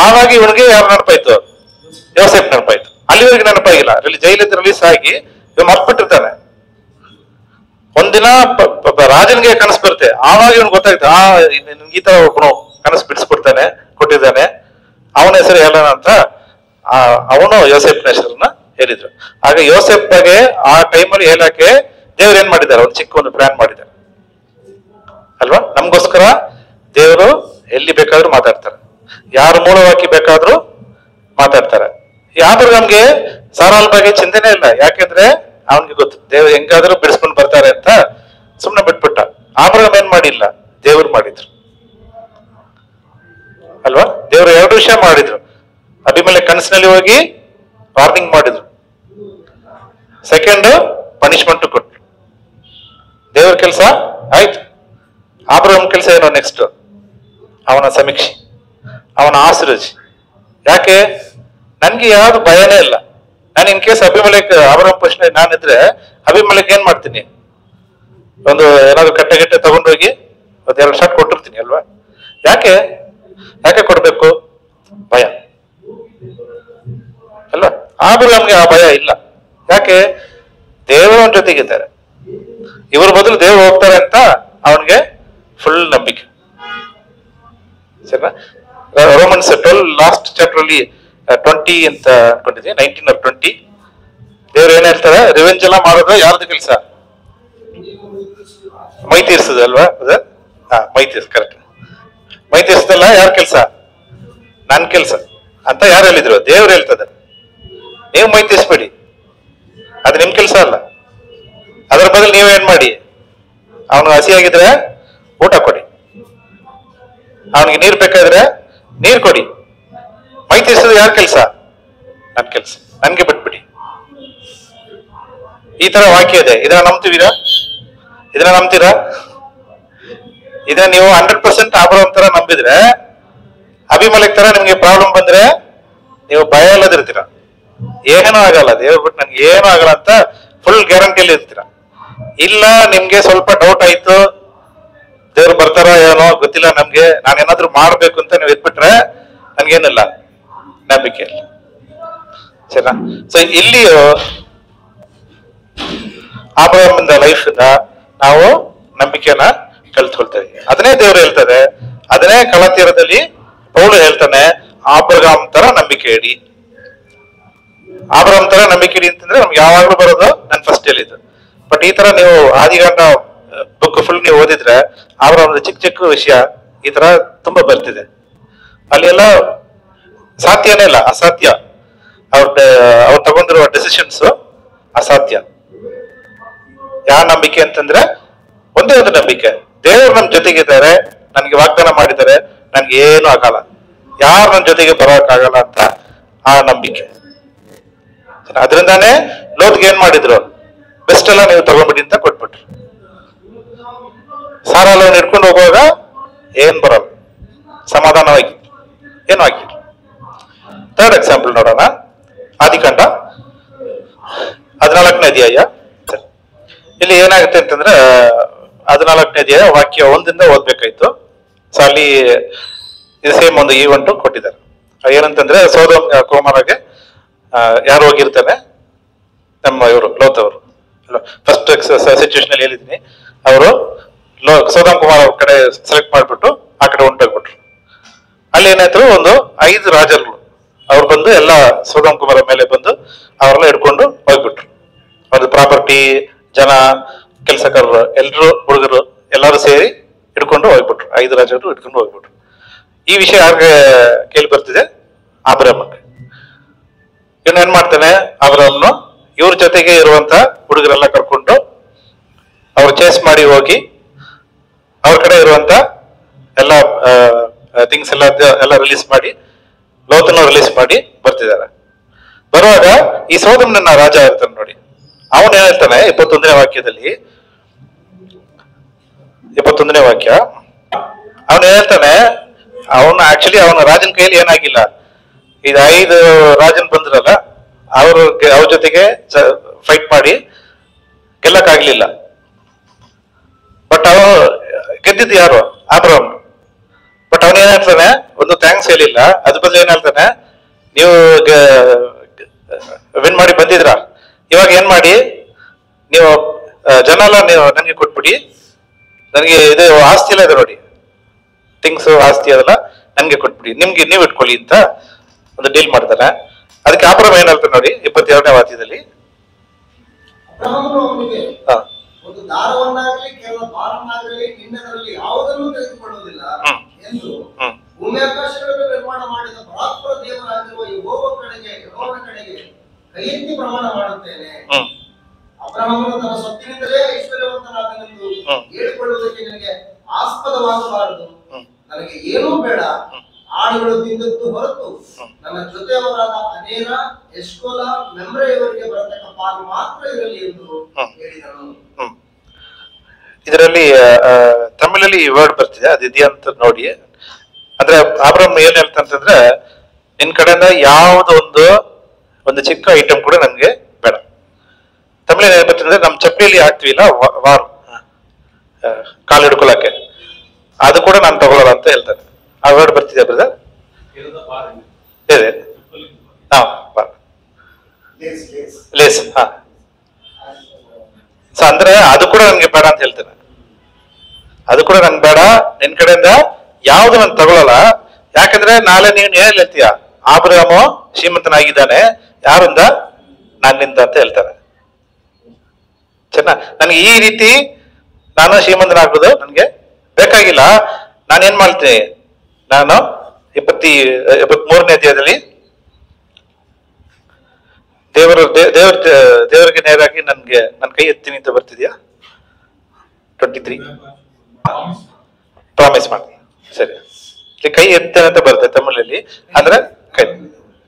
ಆವಾಗ ಇವನಿಗೆ ಯಾರು ನೆನಪಾಯ್ತು? ಯೋಸೆಫ್ ನೆನಪಾಯ್ತು. ಅಲ್ಲಿವರೆಗೆ ನೆನಪಾಗಿಲ್ಲ. ಜೈಲಿಂದ ರಿಲೀಸ್ ಆಗಿ ಮರ್ತ್ಬಿಟ್ಟಿರ್ತಾನೆ. ಒಂದಿನ ರಾಜನಿಗೆ ಕನಸು ಬರುತ್ತೆ. ಆವಾಗ ಇವನ್ ಗೊತ್ತಾಯ್ತು, ಈ ತರ ಒಬ್ಬನು ಕನಸು ಬಿಡಿಸ್ಬಿಡ್ತಾನೆ, ಕೊಟ್ಟಿದ್ದಾನೆ, ಅವನ ಹೆಸರು ಹೇಳೋಣ ಅಂತ ಅವನು ಯೋಸೆಫ್ನ ಹೆಸರನ್ನ ಹೇಳಿದ್ರು. ಆಗ ಯೋಸೆಫ್ ಬಗ್ಗೆ ಆ ಟೈಮಲ್ಲಿ ಹೇಳಕ್ಕೆ ದೇವ್ರು ಏನ್ ಮಾಡಿದ್ದಾರೆ, ಒಂದು ಚಿಕ್ಕ ಒಂದು ಪ್ಲಾನ್ ಮಾಡಿದ್ದಾರೆ ಅಲ್ವಾ. ನಮ್ಗೋಸ್ಕರ ದೇವರು ಎಲ್ಲಿ ಬೇಕಾದ್ರೂ ಮಾತಾಡ್ತಾರೆ, ಯಾರ ಮೂಲವಾಕಿ ಬೇಕಾದ್ರೂ ಮಾತಾಡ್ತಾರೆ. ಈ ಆಬ್ರಹಾಮ್ಗೆ ಸಾರಾಲ್ ಬಗ್ಗೆ ಚಿಂತೆನೆ ಇಲ್ಲ. ಯಾಕೆಂದ್ರೆ ಅವನ್ಗೆ ಗೊತ್ತು ದೇವ್ರು ಹೆಂಗಾದ್ರೂ ಬಿಡಿಸ್ಕೊಂಡು ಬರ್ತಾರೆ ಅಂತ ಸುಮ್ನೆ ಬಿಟ್ಬಿಟ್ಟ. ಆಬ್ರಹಾಮ್ ಏನ್ ಮಾಡಿಲ್ಲ, ದೇವ್ರು ಮಾಡಿದ್ರು ಅಲ್ವಾ. ದೇವ್ರು 2 ವಿಷಯ ಮಾಡಿದ್ರು. ಅಭಿಮೇಲೆ ಕನಸಿನಲ್ಲಿ ಹೋಗಿ ವಾರ್ನಿಂಗ್ ಮಾಡಿದ್ರು. ಸೆಕೆಂಡ್ ಪನಿಷ್ಮೆಂಟ್ ಕೊಟ್ರು. ದೇವ್ರ ಕೆಲಸ ಆಯ್ತು. ಆಬ್ರಹಾಮ್ ಕೆಲಸ ಏನೋ ನೆಕ್ಸ್ಟ್ ಅವನ ಸಮೀಕ್ಷೆ, ಅವನ ಆಶೀರ್ವಚಿ. ಯಾಕೆ ನನ್ಗೆ ಯಾವ್ದು ಭಯನೇ ಇಲ್ಲ. ನಾನು ಇನ್ ಕೇಸ್ ಅಭಿಮಲೇಖ ಆಬ್ರಹಾಮ್ ಪ್ರಶ್ನೆ ನಾನಿದ್ರೆ ಅಭಿಮಲೇಖ ಏನ್ ಮಾಡ್ತೀನಿ, ಒಂದು ಏನಾದ್ರು ಕಟ್ಟೆ ತಗೊಂಡೋಗಿ 1-2 ಶಾಟ್ ಕೊಟ್ಟಿರ್ತೀನಿ ಅಲ್ವಾ. ಯಾಕೆ ಕೊಡ್ಬೇಕು, ಭಯ ಅಲ್ವಾ. ಆಬ್ರಹಾಮ್ಗೆ ಆ ಭಯ ಇಲ್ಲ. ಯಾಕೆ, ದೇವರ ಜೊತೆಗಿದ್ದಾರೆ. ಇವ್ರ ಬದಲು ದೇವರು ಹೋಗ್ತಾರೆ ಅಂತ ಅವನಿಗೆ ಫುಲ್ ನಂಬಿಕೆ. ಸರಿನಾ. ರೋಮನ್ಸ್ 12 ಲಾಸ್ಟ್ ಚಾಪ್ಟರ್ ಅಲ್ಲಿ 20 ಅಂತ ಅನ್ಕೊಂಡಿದ್ದೆ, 19 or 20 ದೇವ್ರು ಏನ್ ಹೇಳ್ತಾರೆ, ರಿವೆಂಜ್ ಎಲ್ಲ ಮಾಡೋದು ಯಾರ್ದು ಕೆಲಸ, ಮೈ ತೀರ್ಸದ ಅಲ್ವಾ. ಮೈ ತೀರ್ಸ್ ಕರೆಕ್ಟ್. ಮೈ ತೀರ್ಸದಲ್ಲ ಯಾರ ಕೆಲಸ, ನನ್ ಕೆಲಸ ಅಂತ ಯಾರು ಹೇಳಿದ್ರು, ದೇವ್ರು ಹೇಳ್ತದೆ. ನೀವು ಮೈ ತೀರ್ಸ್ಬೇಡಿ, ಅದು ನಿಮ್ ಕೆಲಸ ಅಲ್ಲ. ಅದರ ಬದಲು ನೀವೇನ್ ಮಾಡಿ, ಅವನು ಹಸಿಯಾಗಿದ್ರೆ ಊಟ ಕೊಡಿ, ಅವನಿಗೆ ನೀರ್ ಬೇಕಾದ್ರೆ ನೀರ್ ಕೊಡಿ. ಮೈ ತೀರ್ಸೋದು ಯಾರ ಕೆಲಸ, ನನ್ ಕೆಲಸ, ನನ್ಗೆ ಬಿಟ್ಬಿಡಿ. ಈ ತರ ವಾಕ್ಯ ಇದೆ. ಇದನ್ನ ನಂಬ್ತೀರಾ, ಇದನ್ನ ನೀವು 100% ಆಬ್ರಹಾಮ್ ತರ ನಂಬಿದ್ರೆ, ಅಭಿಮಲೇಖ್ ತರ ನಿಮ್ಗೆ ಪ್ರಾಬ್ಲಮ್ ಬಂದ್ರೆ ನೀವು ಭಯ ಇಲ್ಲದಿರ್ತೀರ. ಏನೂ ಆಗಲ್ಲ, ದೇವ್ರು ಬಿಟ್ಟು ನನ್ಗೆ ಏನೂ ಆಗಲ್ಲ ಅಂತ ಫುಲ್ ಗ್ಯಾರಂಟಿಯಲ್ಲಿ ಇರ್ತೀರ. ಇಲ್ಲ ನಿಮ್ಗೆ ಸ್ವಲ್ಪ ಡೌಟ್ ಆಯ್ತು, ದೇವ್ರು ಬರ್ತಾರ ಏನೋ ಗೊತ್ತಿಲ್ಲ ನಮ್ಗೆ, ನಾನೇನಾದ್ರೂ ಮಾಡ್ಬೇಕು ಅಂತ ನೀವು ಎದ್ಬಿಟ್ರೆ ನನ್ಗೇನಿಲ್ಲ, ನಂಬಿಕೆ ಇಲ್ಲ. ಸರಿನಾ. ಸೊ ಇಲ್ಲಿ ಆಬ್ರಹಾಮಿಂದ ಲೈಫ್ ಇಂದ ನಾವು ನಂಬಿಕೆನ ಕಲ್ತ್ಕೊಳ್ತೇವೆ. ಅದನ್ನೇ ದೇವ್ರು ಹೇಳ್ತಾರೆ, ಅದನ್ನೇ ಕಳತೀರದಲ್ಲಿ ಪೌಲು ಹೇಳ್ತಾನೆ, ಆಬ್ರಹಾಮ್ ತರ ನಂಬಿಕೆ ಇಡಿ. ಆಬ್ರಹಾಮ್ ತರ ನಂಬಿಕೆ ಇಡಿ ಅಂತಂದ್ರೆ ನಮ್ಗೆ ಯಾವಾಗ್ಲೂ ಬರೋದು ನಾನು ಫಸ್ಟ್ ಹೇಳಿದ್ದು. ಬಟ್ ಈ ತರ ನೀವು ಆದಿಕಾಂಡ ಬುಕ್ ಫುಲ್ ನೀವು ಓದಿದ್ರೆ ಆಬ್ರಹಾಮ್ದ ಚಿಕ್ಕ ವಿಷಯ ಈ ತರ ತುಂಬಾ ಬರ್ತಿದೆ. ಅಲ್ಲಿ ಎಲ್ಲ ಸಾಧ್ಯನೇ ಇಲ್ಲ, ಅಸಾಧ್ಯ. ಅವ್ರು ತಗೊಂಡಿರುವ ಡಿಸಿಷನ್ಸ್ ಅಸಾಧ್ಯ. ಯಾವ ನಂಬಿಕೆ ಅಂತಂದ್ರೆ ಒಂದೇ ಒಂದು ನಂಬಿಕೆ, ದೇವರು ನಮ್ ಜೊತೆಗಿದ್ದಾರೆ, ನನ್ಗೆ ವಾಗ್ದಾನ ಮಾಡಿದ್ದಾರೆ, ನನ್ಗೆ ಏನು ಆಗಲ್ಲ, ಯಾರು ನನ್ನ ಜೊತೆಗೆ ಬರೋಕ್ಕಾಗಲ್ಲ ಅಂತ ಆ ನಂಬಿಕೆ. ಅದರಿಂದಾನೇ ಲೋತ್ಗೆ ಏನ್ ಮಾಡಿದ್ರು, ಬೆಸ್ಟ್ ಎಲ್ಲ ನೀವು ತಗೊಂಡ್ಬಿಡಿ ಅಂತ ಕೊಟ್ಬಿಟ್ರು. ಸಾರಾಲವನ್ನು ಹಿಡ್ಕೊಂಡು ಹೋಗುವಾಗ ಏನ್ ಬರಲ್ಲ, ಸಮಾಧಾನವಾಗಿ ಏನು ಆಗಿಲ್ಲ. 3rd ಎಕ್ಸಾಂಪಲ್ ನೋಡೋಣ. ಆದಿಕಾಂಡ 14ನೇ ಅಧ್ಯಾಯ. ಇಲ್ಲಿ ಏನಾಗುತ್ತೆ ಅಂತಂದ್ರೆ 14ನೇ ಅಧ್ಯಾಯ ವಾಕ್ಯ 1 ಓದ್ಬೇಕಾಯ್ತು. ಸೊ ಅಲ್ಲಿ ಇದು ಸೇಮ್ ಒಂದು ಈವೆಂಟ್ ಕೊಟ್ಟಿದ್ದಾರೆ. ಏನಂತಂದ್ರೆ ಸೊದೋಮ್ ಗೊಮೋರಗೆ ಯಾರು ಹೋಗಿರ್ತಾನೆ, ನಮ್ಮ ಇವರು ಲೋತ್ ಅವರು. ಫಸ್ಟ್ ಸಿಚುವೇಶನ್ ಅಲ್ಲಿ ಹೇಳಿದೀನಿ, ಅವರು ಸೊದೋಮ್ ಗೊಮೋರ ಕಡೆ ಸೆಲೆಕ್ಟ್ ಮಾಡ್ಬಿಟ್ಟು ಆ ಕಡೆ ಹೊಂಟೋಗ್ಬಿಟ್ರು. ಅಲ್ಲಿ ಏನಾಯ್ತು, ಒಂದು 5 ರಾಜರುಗಳು ಅವ್ರು ಬಂದು ಎಲ್ಲ ಸೊದೋಮ್ ಗೊಮೋರ ಮೇಲೆ ಬಂದು ಅವರೆಲ್ಲ ಹಿಡ್ಕೊಂಡು ಹೋಗ್ಬಿಟ್ರು. ಒಂದು ಪ್ರಾಪರ್ಟಿ, ಜನ, ಕೆಲಸಗಾರರು, ಎಲ್ರು, ಹುಡುಗರು ಎಲ್ಲರೂ ಸೇರಿ ಹಿಡ್ಕೊಂಡು ಹೋಗ್ಬಿಟ್ರು. 5 ರಾಜರು ಹಿಡ್ಕೊಂಡು ಹೋಗ್ಬಿಟ್ರು. ಈ ವಿಷಯ ಯಾರಿಗೆ ಕೇಳಿ ಬರ್ತಿದೆ, ಆಬ್ರಹಾಮ್ಗೆ. ಇವ್ನು ಏನ್ ಮಾಡ್ತಾನೆ, ಆಬ್ರಹಾಮ್ನು ಇವ್ರ ಜೊತೆಗೆ ಇರುವಂತ ಹುಡುಗರೆಲ್ಲ ಕರ್ಕೊಂಡು ಅವ್ರು ಚೇಸ್ ಮಾಡಿ ಹೋಗಿ ಅವ್ರ ಕಡೆ ಇರುವಂತ ಎಲ್ಲ ಥಿಂಗ್ಸ್ ಎಲ್ಲ ರಿಲೀಸ್ ಮಾಡಿ, ಲೋತನ್ನು ರಿಲೀಸ್ ಮಾಡಿ ಬರ್ತಿದ್ದಾರೆ. ಬರುವಾಗ ಈ ಸೊದೋಮನ ರಾಜ ಇರ್ತಾನೆ ನೋಡಿ, ಅವನ್ ಏನ್ ಹೇಳ್ತಾನೆ 21ನೇ ವಾಕ್ಯದಲ್ಲಿ, 21ನೇ ವಾಕ್ಯ, ಅವನು ಹೇಳ್ತಾನೆ, ಅವನು ಆಕ್ಚುಲಿ ಅವನ ರಾಜನ ಕೈಯಲ್ಲಿ ಏನಾಗಿಲ್ಲ, ಇದು 5 ರಾಜನ್ ಬಂದ್ರಲ್ಲ ಅವ್ರ ಜೊತೆಗೆ ಫೈಟ್ ಮಾಡಿ ಗೆಲ್ಲಕ್ಕಾಗ್ಲಿಲ್ಲ. ಬಟ್ ಅವನು ಗೆದ್ದಿದ್ದು ಯಾರು, ಆಬ್ರಹಾಮ್. ಬಟ್ ಅವನೇನ್ ಹೇಳ್ತಾನೆ, ಒಂದು ಥ್ಯಾಂಕ್ಸ್ ಹೇಳಿಲ್ಲ, ಅದ್ರ ಬದಲು ಏನ್ ಹೇಳ್ತಾನೆ, ನೀವು ಇವಾಗ ಏನ್ ಮಾಡಿ, ನೀವು ಜನ ಎಲ್ಲ ನೀವು ನನಗೆ ಕೊಟ್ಬಿಡಿ, ನನಗೆ ಇದು ಆಸ್ತಿ ಎಲ್ಲ ಇದೆ ನೋಡಿ, ಥಿಂಗ್ಸ್ ಆಸ್ತಿ ಅದೆಲ್ಲ ನನ್ಗೆ ಕೊಟ್ಬಿಡಿ, ನಿಮ್ಗೆ ನೀವು ಇಟ್ಕೊಳ್ಳಿ ಅಂತ ಒಂದು ಡೀಲ್ ಮಾಡ್ತಾರೆ. ಅದಕ್ಕೆ ಅಬ್ರಹಾಮ್ ಏನ್ ಹೇಳ್ತಾರೆ ನೋಡಿ 22ನೇ ವಾಕ್ಯದಲ್ಲಿ. ಅಬ್ರಹಾಮನು ಅವನಿಗೆ, ಹಾ ಒಂದು ದಾರವನ್ನಾಗಲಿ ಕೇವಲ ಭಾರವನ್ನಾಗಲಿ ನಿನ್ನದರಲ್ಲಿ ಯಾವುದನ್ನು ತೆಗೆದುಕೊಳ್ಳುವುದಿಲ್ಲ ಎಂದು ಭೂಮಿ ಆಕಾಶಗಳನ್ನು ನಿರ್ಮಾಣ ಮಾಡಿದ ಪರಾತ್ಪರ ದೇವರಾಗಿರುವ ಯೆಹೋವನ ಕಡೆಗೆ ಕೈ ಎತ್ತಿ ಪ್ರಮಾಣ ಮಾಡುತ್ತೇನೆ. ಅಬ್ರಹಾಮನು ತನ್ನ ಸೊತ್ತಿನಿಂದಲೇ ಐಶ್ವರ್ಯವಂತನಾದನೆಂದು ಹೇಳಿಕೊಳ್ಳುವುದಕ್ಕೆ ನಿನಗೆ ಆಸ್ಪದವಾಗಬಾರದು. ನನಗೆ ಏನೂ ಬೇಡ, ಆಡುಗಳು ತಿಂದದ್ದು ಹೊರತು ನನ್ನ ಜೊತೆಯವರಾದ ಅನೇರ, ಎಷ್ಕೋಲ, ಮೆಮ್ರೆಯವರಿಗೆ ಬರತಕ್ಕ ಪಾಲು ಮಾತ್ರ ಇರಲಿ ಎಂದು ಹೇಳಿದನು. ಇದರಲ್ಲಿ ತಮಿಳಲ್ಲಿ ವರ್ಡ್ ಬರ್ತಿದೆ, ಅದಿದೆಯಾ ಅಂತ ನೋಡಿ. ಅಂದ್ರೆ ಅಬ್ರಹಾಮ್ ಏನ್ ಹೇಳ್ತಂತಂದ್ರೆ, ನಿನ್ ಕಡೆಯಿಂದ ಯಾವುದೋ ಒಂದು ಚಿಕ್ಕ ಐಟಮ್ ಕೂಡ ನನ್ಗೆ ಬೇಡ. ತಮಿಳಲ್ಲಿ ಏನ್ ಬರ್ತಂದ್ರೆ, ನಮ್ ಚಪ್ಪಲಿಯಲ್ಲಿ ಹಾಕ್ತಿವಿಲ್ಲ ವಾರ್ ಕಾಲು ಹಿಡ್ಕೊಳಕ್ಕೆ, ಅದು ಕೂಡ ನಾನು ತಗೊಳ್ಳಲ್ಲ ಅಂತ ಹೇಳ್ತಾರೆ. ಆ ವರ್ಡ್ ಬರ್ತಿದೆ ಬ್ರದರ್? ಇದೆ. ಹಾ ಲೇಸ್. ಹಾ ಸೊ ಅಂದ್ರೆ ಅದು ಕೂಡ ನನ್ಗೆ ಬೇಡ ಅಂತ ಹೇಳ್ತೇನೆ. ಅದು ಕೂಡ ನನ್ಗೆ ಬೇಡ, ನಿನ್ ಕಡೆಯಿಂದ ಯಾವ್ದು ನಾನು ತಗೊಳ್ಳಲ್ಲ. ಯಾಕಂದ್ರೆ ನಾಳೆ ನೀನ್ ಏನ್ ಹೇಳ್ತೀಯ, ಅಬ್ರಹಾಮು ಶ್ರೀಮಂತನಾಗಿದ್ದಾನೆ, ಯಾರಿಂದ? ನನ್ನಿಂದ ಅಂತ ಹೇಳ್ತಾರೆ. ಚೆನ್ನಾ, ನನ್ಗೆ ಈ ರೀತಿ ನಾನು ಶ್ರೀಮಂತನಾಗ್ಬೋದು ನನ್ಗೆ ಬೇಕಾಗಿಲ್ಲ. ನಾನೇನ್ ಮಾಡ್ತೀನಿ, ನಾನು 23ನೇ ಅಧ್ಯಾಯದಲ್ಲಿ ದೇವರಿಗೆ ನೇರಾಗಿ ನನ್ಗೆ ನನ್ನ ಕೈ ಎತ್ತೀನಿ ಅಂತ ಬರ್ತಿದ್ಯಾ? 23 ಪ್ರಾಮಿಸ್ ಮಾಡಿ. ಸರಿ, ಕೈ ಎತ್ತೇನೆ ಅಂತ ಬರುತ್ತೆ ತಮಿಳಲ್ಲಿ. ಅಂದ್ರೆ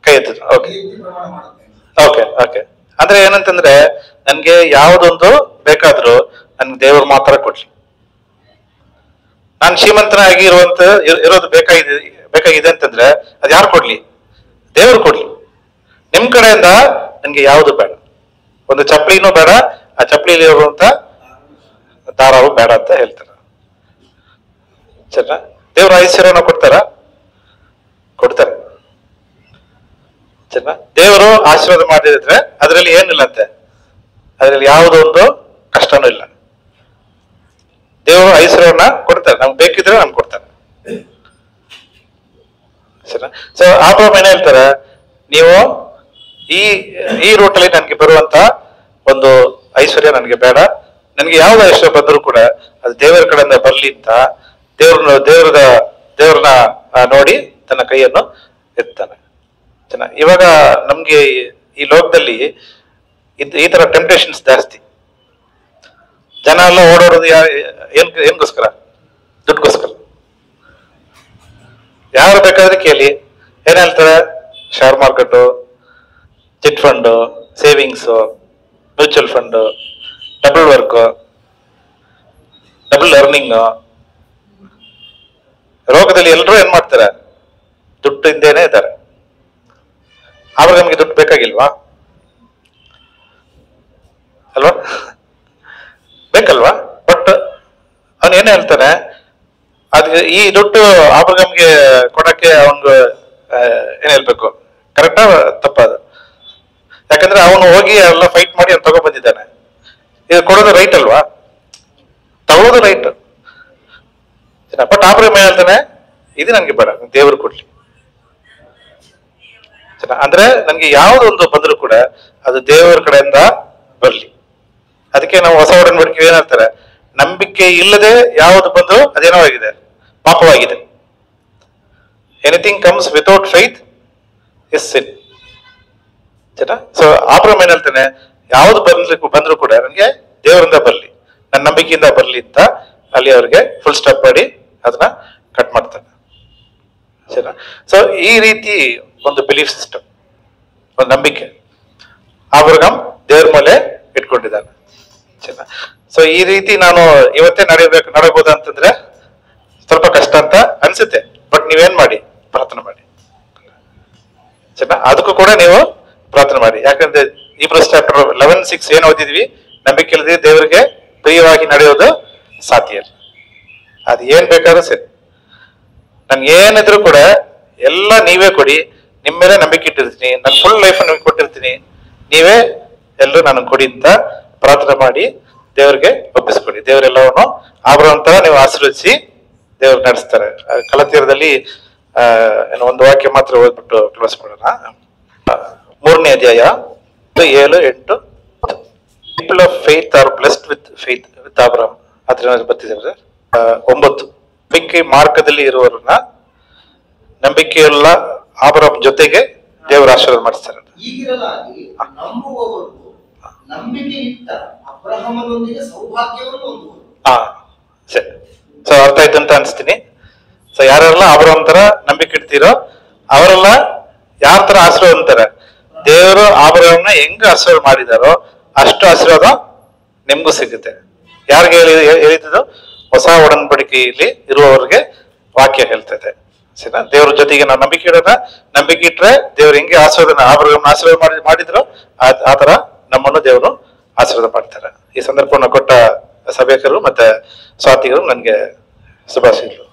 ಕೈ ಎತ್ತಿದ್ರು. Okay okay okay. ಅಂದ್ರೆ ಏನಂತಂದ್ರೆ, ನನ್ಗೆ ಯಾವ್ದೊಂದು ಬೇಕಾದ್ರೂ ನನ್ಗೆ ದೇವರು ಮಾತ್ರ ಕೊಡ್ಲಿ. ನಾನು ಶ್ರೀಮಂತನಾಗಿ ಇರೋದು ಬೇಕಾಗಿದೆ ಅಂತಂದ್ರೆ ಅದು ಯಾರು ಕೊಡ್ಲಿ? ದೇವರು ಕೊಡ್ಲಿ. ನಿಮ್ ಕಡೆಯಿಂದ ನನ್ಗೆ ಯಾವುದು ಬೇಡ, ಒಂದು ಚಪ್ಪಲಿನೂ ಬೇಡ, ಆ ಚಪ್ಪಲಿಲಿ ಇರುವಂತ ದಾರವು ಬೇಡ ಅಂತ ಹೇಳ್ತಾರೆ. ಸರಿನಾ? ದೇವ್ರ ಐಶ್ವರ್ಯನ ಕೊಡ್ತಾರೆ. ಸರಿನಾ? ದೇವರು ಆಶೀರ್ವಾದ ಮಾಡಿದ್ರೆ ಅದರಲ್ಲಿ ಏನಿಲ್ಲಂತೆ, ಅದರಲ್ಲಿ ಯಾವುದೋ ಒಂದು ಕಷ್ಟನೂ ಇಲ್ಲ. ದೇವರು ಐಶ್ವರ್ಯನ ಕೊಡ್ತಾರೆ, ನಮ್ಗೆ ಬೇಕಿದ್ರೆ ನಮ್ಗೆ ಕೊಡ್ತಾರೆ. ಸರಿನಾ? ಸೊ ಅಬ್ರಹಾಮ್ ಏನ್ ಹೇಳ್ತಾರೆ, ನೀವು ಈ ರೂಟಲ್ಲಿ ನನ್ಗೆ ಬರುವಂತ ಒಂದು ಐಶ್ವರ್ಯ ನನ್ಗೆ ಬೇಡ, ನನ್ಗೆ ಯಾವ್ದು ಐಶ್ವರ್ಯ ಬಂದರೂ ಕೂಡ ಅದು ದೇವರ ಕಡೆಯಿಂದ ಬರ್ಲಿ ಅಂತ ದೇವ್ರನ್ನ ನೋಡಿ ತನ್ನ ಕೈಯನ್ನು ಎತ್ತಾನೆ. ಚೆನ್ನಾಗಿ. ಇವಾಗ ನಮ್ಗೆ ಈ ಲೋಕದಲ್ಲಿ ಈ ತರ ಟೆಂಪ್ಟೇಷನ್ಸ್ ಜಾಸ್ತಿ. ಜನ ಎಲ್ಲ ಓಡಾಡೋದು ಏನ್ಗೋಸ್ಕರ? ದುಡ್ಡುಗೋಸ್ಕರ. ಯಾರು ಬೇಕಾದ್ರೆ ಕೇಳಿ ಏನ್ ಹೇಳ್ತಾರೆ, share market, chit fund, savings, mutual fund, double work, double earning. ರೋಗದಲ್ಲಿ ಎಲ್ಲರೂ ಏನ್ ಮಾಡ್ತಾರೆ, ದುಡ್ಡು ಹಿಂದೇನೆ ಇದ್ದಾರೆ. ಆದ್ರೆ ನಮ್ಗೆ ದುಡ್ಡು ಬೇಕಾಗಿಲ್ವಾ? ಅಲ್ವಾ? ಬೇಕಲ್ವಾ? ಬಟ್ ಅವನ್ ಏನ್ ಹೇಳ್ತಾನೆ, ಅದ್ ಈ ದುಡ್ಡು ಅಬ್ರಹಾಮ್ಗೆ ಕೊಡಕ್ಕೆ ಅವನ್ಗೆ ಏನ್ ಹೇಳ್ಬೇಕು, ಕರೆಕ್ಟಾ ತಪ್ಪದು? ಯಾಕಂದ್ರೆ ಅವನು ಹೋಗಿ ಎಲ್ಲ ಫೈಟ್ ಮಾಡಿ ಅವ್ನು ತಗೋ ಬಂದಿದ್ದಾನೆ. ಇದು ಕೊಡೋದು ರೈಟ್ ಅಲ್ವಾ? ತಗೊಳ್ಳೋದು ರೈಟ್. ಬಟ್ ಅಬ್ರಹಾಮ್ ಏನ್ ಹೇಳ್ತಾನೆ, ಇದು ನನ್ಗೆ ಬೇಡ, ದೇವರು ಕೊಡ್ಲಿ. ಅಂದ್ರೆ ನನ್ಗೆ ಯಾವ್ದೊಂದು ಬಂದ್ರು ಕೂಡ ಅದು ದೇವರ ಕಡೆಯಿಂದ ಬರ್ಲಿ. ಅದಕ್ಕೆ ನಾವು ಹೊಸ ಒಡಂಬಡಿಕೆ ಏನ್ ಹೇಳ್ತಾರೆ, ನಂಬಿಕೆ ಇಲ್ಲದೆ ಯಾವುದು ಬಂದ್ರು ಅದೇನೋ ಆಗಿದೆ, ಪಾಪವಾಗಿದೆ. Anything comes without faith is sin. So Abraham ಏನ್ ಹೇಳ್ತಾನೆ, ಯಾವ್ದು ಬಂದ್ರು ಕೂಡ ನನಗೆ ದೇವರಿಂದ ಬರ್ಲಿ, ನನ್ನ ನಂಬಿಕೆಯಿಂದ ಬರ್ಲಿ ಅಂತ ಅಲ್ಲಿ ಅವ್ರಿಗೆ ಫುಲ್ ಸ್ಟಾಪ್ ಮಾಡಿ ಅದನ್ನ ಕಟ್ ಮಾಡ್ತಾನೆ. ಸರಿನಾ? ಸೊ ಈ ರೀತಿ ಒಂದು ಬಿಲೀಫ್ ಸಿಸ್ಟಮ್, ಒಂದು ನಂಬಿಕೆ ಅಬ್ರಹಾಮ್ ದೇವ್ರ ಮೇಲೆ ಇಟ್ಕೊಂಡಿದ್ದಾನೆ. ಸರಿನಾ? ಸೊ ಈ ರೀತಿ ನಾನು ಇವತ್ತೇ ನಡೀಬಹುದು ಅಂತಂದ್ರೆ ಸ್ವಲ್ಪ ಕಷ್ಟ ಅಂತ ಅನ್ಸುತ್ತೆ. ಬಟ್ ನೀವೇನ್ ಮಾಡಿ, ಪ್ರಾರ್ಥನೆ ಮಾಡಿ. ಸರಿನಾ? ಅದಕ್ಕೂ ಕೂಡ ನೀವು ಪ್ರಾರ್ಥನೆ ಮಾಡಿ. ಯಾಕಂದ್ರೆ Hebrews chapter 11:6 ಏನ್ ಓದಿದ್ವಿ, ನಂಬಿಕೆ ಇಲ್ಲದೆ ದೇವರಿಗೆ ಪ್ರಿಯವಾಗಿ ನಡೆಯೋದು ಸಾಧ್ಯ ಇಲ್ಲ. ಅದು ಏನ್ ಬೇಕಾದ್ರೂ ಸರಿ, ನನ್ಗೆ ಏನಿದ್ರು ಕೂಡ ಎಲ್ಲ ನೀವೇ ಕೊಡಿ, ನಿಮ್ಮ ಮೇಲೆ ನಂಬಿಕೆ ಇಟ್ಟಿರ್ತೀನಿ, ನನ್ನ ಫುಲ್ ಲೈಫ್ ನಿಮ್ಗೆ ಕೊಟ್ಟಿರ್ತೀನಿ, ನೀವೇ ಎಲ್ಲರೂ ನಾನು ಕೊಡಿ ಅಂತ ಪ್ರಾರ್ಥನೆ ಮಾಡಿ ದೇವರಿಗೆ ಒಪ್ಪಿಸ್ಕೊಡಿ. ದೇವರೆಲ್ಲವನ್ನು ಆಬ್ರಹಾಮ್ ತರ ನೀವು ಆಶೀರ್ವದಿಸಿ ದೇವರು ನಡೆಸ್ತಾರೆ. ಕಲತೀರದಲ್ಲಿ ಏನೋ ಒಂದು ವಾಕ್ಯ ಮಾತ್ರ ಓದ್ಬಿಟ್ಟು ಕ್ಲೋಸ್ ಮಾಡೋಣ. 3ನೇ ಅಧ್ಯಾಯ 7-8. People of faith are blessed with faith with Abraham. ಅದ್ರ ಬರ್ತಿದ್ದಾರೆ 9. ನಂಬಿಕೆ ಮಾರ್ಗದಲ್ಲಿ ಇರುವವರನ್ನ ನಂಬಿಕೆಯುಳ್ಳ ಆಬ್ರಹಾಮ್ ಜೊತೆಗೆ ದೇವರ ಆಶೀರ್ವಾದ ಮಾಡಿಸ್ತಾರೆ. ಹೀಗಿರಲಾಗಿ ನಂಬುವವರು ನಂಬಿಕೆ ಇಟ್ಟ ಅಬ್ರಹಾಮನೊಂದಿಗೆ ಸೌಭಾಗ್ಯವನ್ನು ಹೊಂದುವರು. ಸರಿ. ಸೊ ಅರ್ಥ ಆಯ್ತು ಅಂತ ಅನ್ಸ್ತೀನಿ. ಸೊ ಯಾರೆಲ್ಲ ಆಬ್ರಹಾಮ್ ತರ ನಂಬಿಕೆ ಇಡ್ತೀರೋ ಅವರೆಲ್ಲ ಯಾವ ತರ ಆಶೀರ್ವಾದ ಅಂತಾರೆ, ದೇವರು ಆಬ್ರಹಾಮ್ನ ಹೆಂಗ ಆಶೀರ್ವಾದ ಮಾಡಿದಾರೋ ಅಷ್ಟು ಆಶೀರ್ವಾದ ನಿಮ್ಗೂ ಸಿಗುತ್ತೆ. ಯಾರಿಗೆ ಹೇಳಿದ್ದು? ಹೊಸ ಒಡಂಬಡಿಕೆಯಲ್ಲಿ ಇರುವವರಿಗೆ ವಾಕ್ಯ ಹೇಳ್ತದೆ. ಸರಿನಾ? ದೇವ್ರ ಜೊತೆಗೆ ನಾವು ನಂಬಿಕೆ ಇಡೋಣ. ನಂಬಿಕೆ ಇಟ್ರೆ ದೇವ್ರು ಹೆಂಗೆ ಆಶೀರ್ವಾದ ಆಬ್ರಹಾಮ್ನ ಆಶೀರ್ವಾದ ಮಾಡಿದ್ರು ಆ ತರ ನಮ್ಮನ್ನು ದೇವರು ಆಶೀರ್ವಾದ ಮಾಡ್ತಾರೆ. ಈ ಸಂದರ್ಭವನ್ನು ಕೊಟ್ಟ ಸಭೆಕರು ಮತ್ತೆ ಸ್ವಾತಿಗಳು ನನಗೆ ಶುಭಾಶಯಗಳು.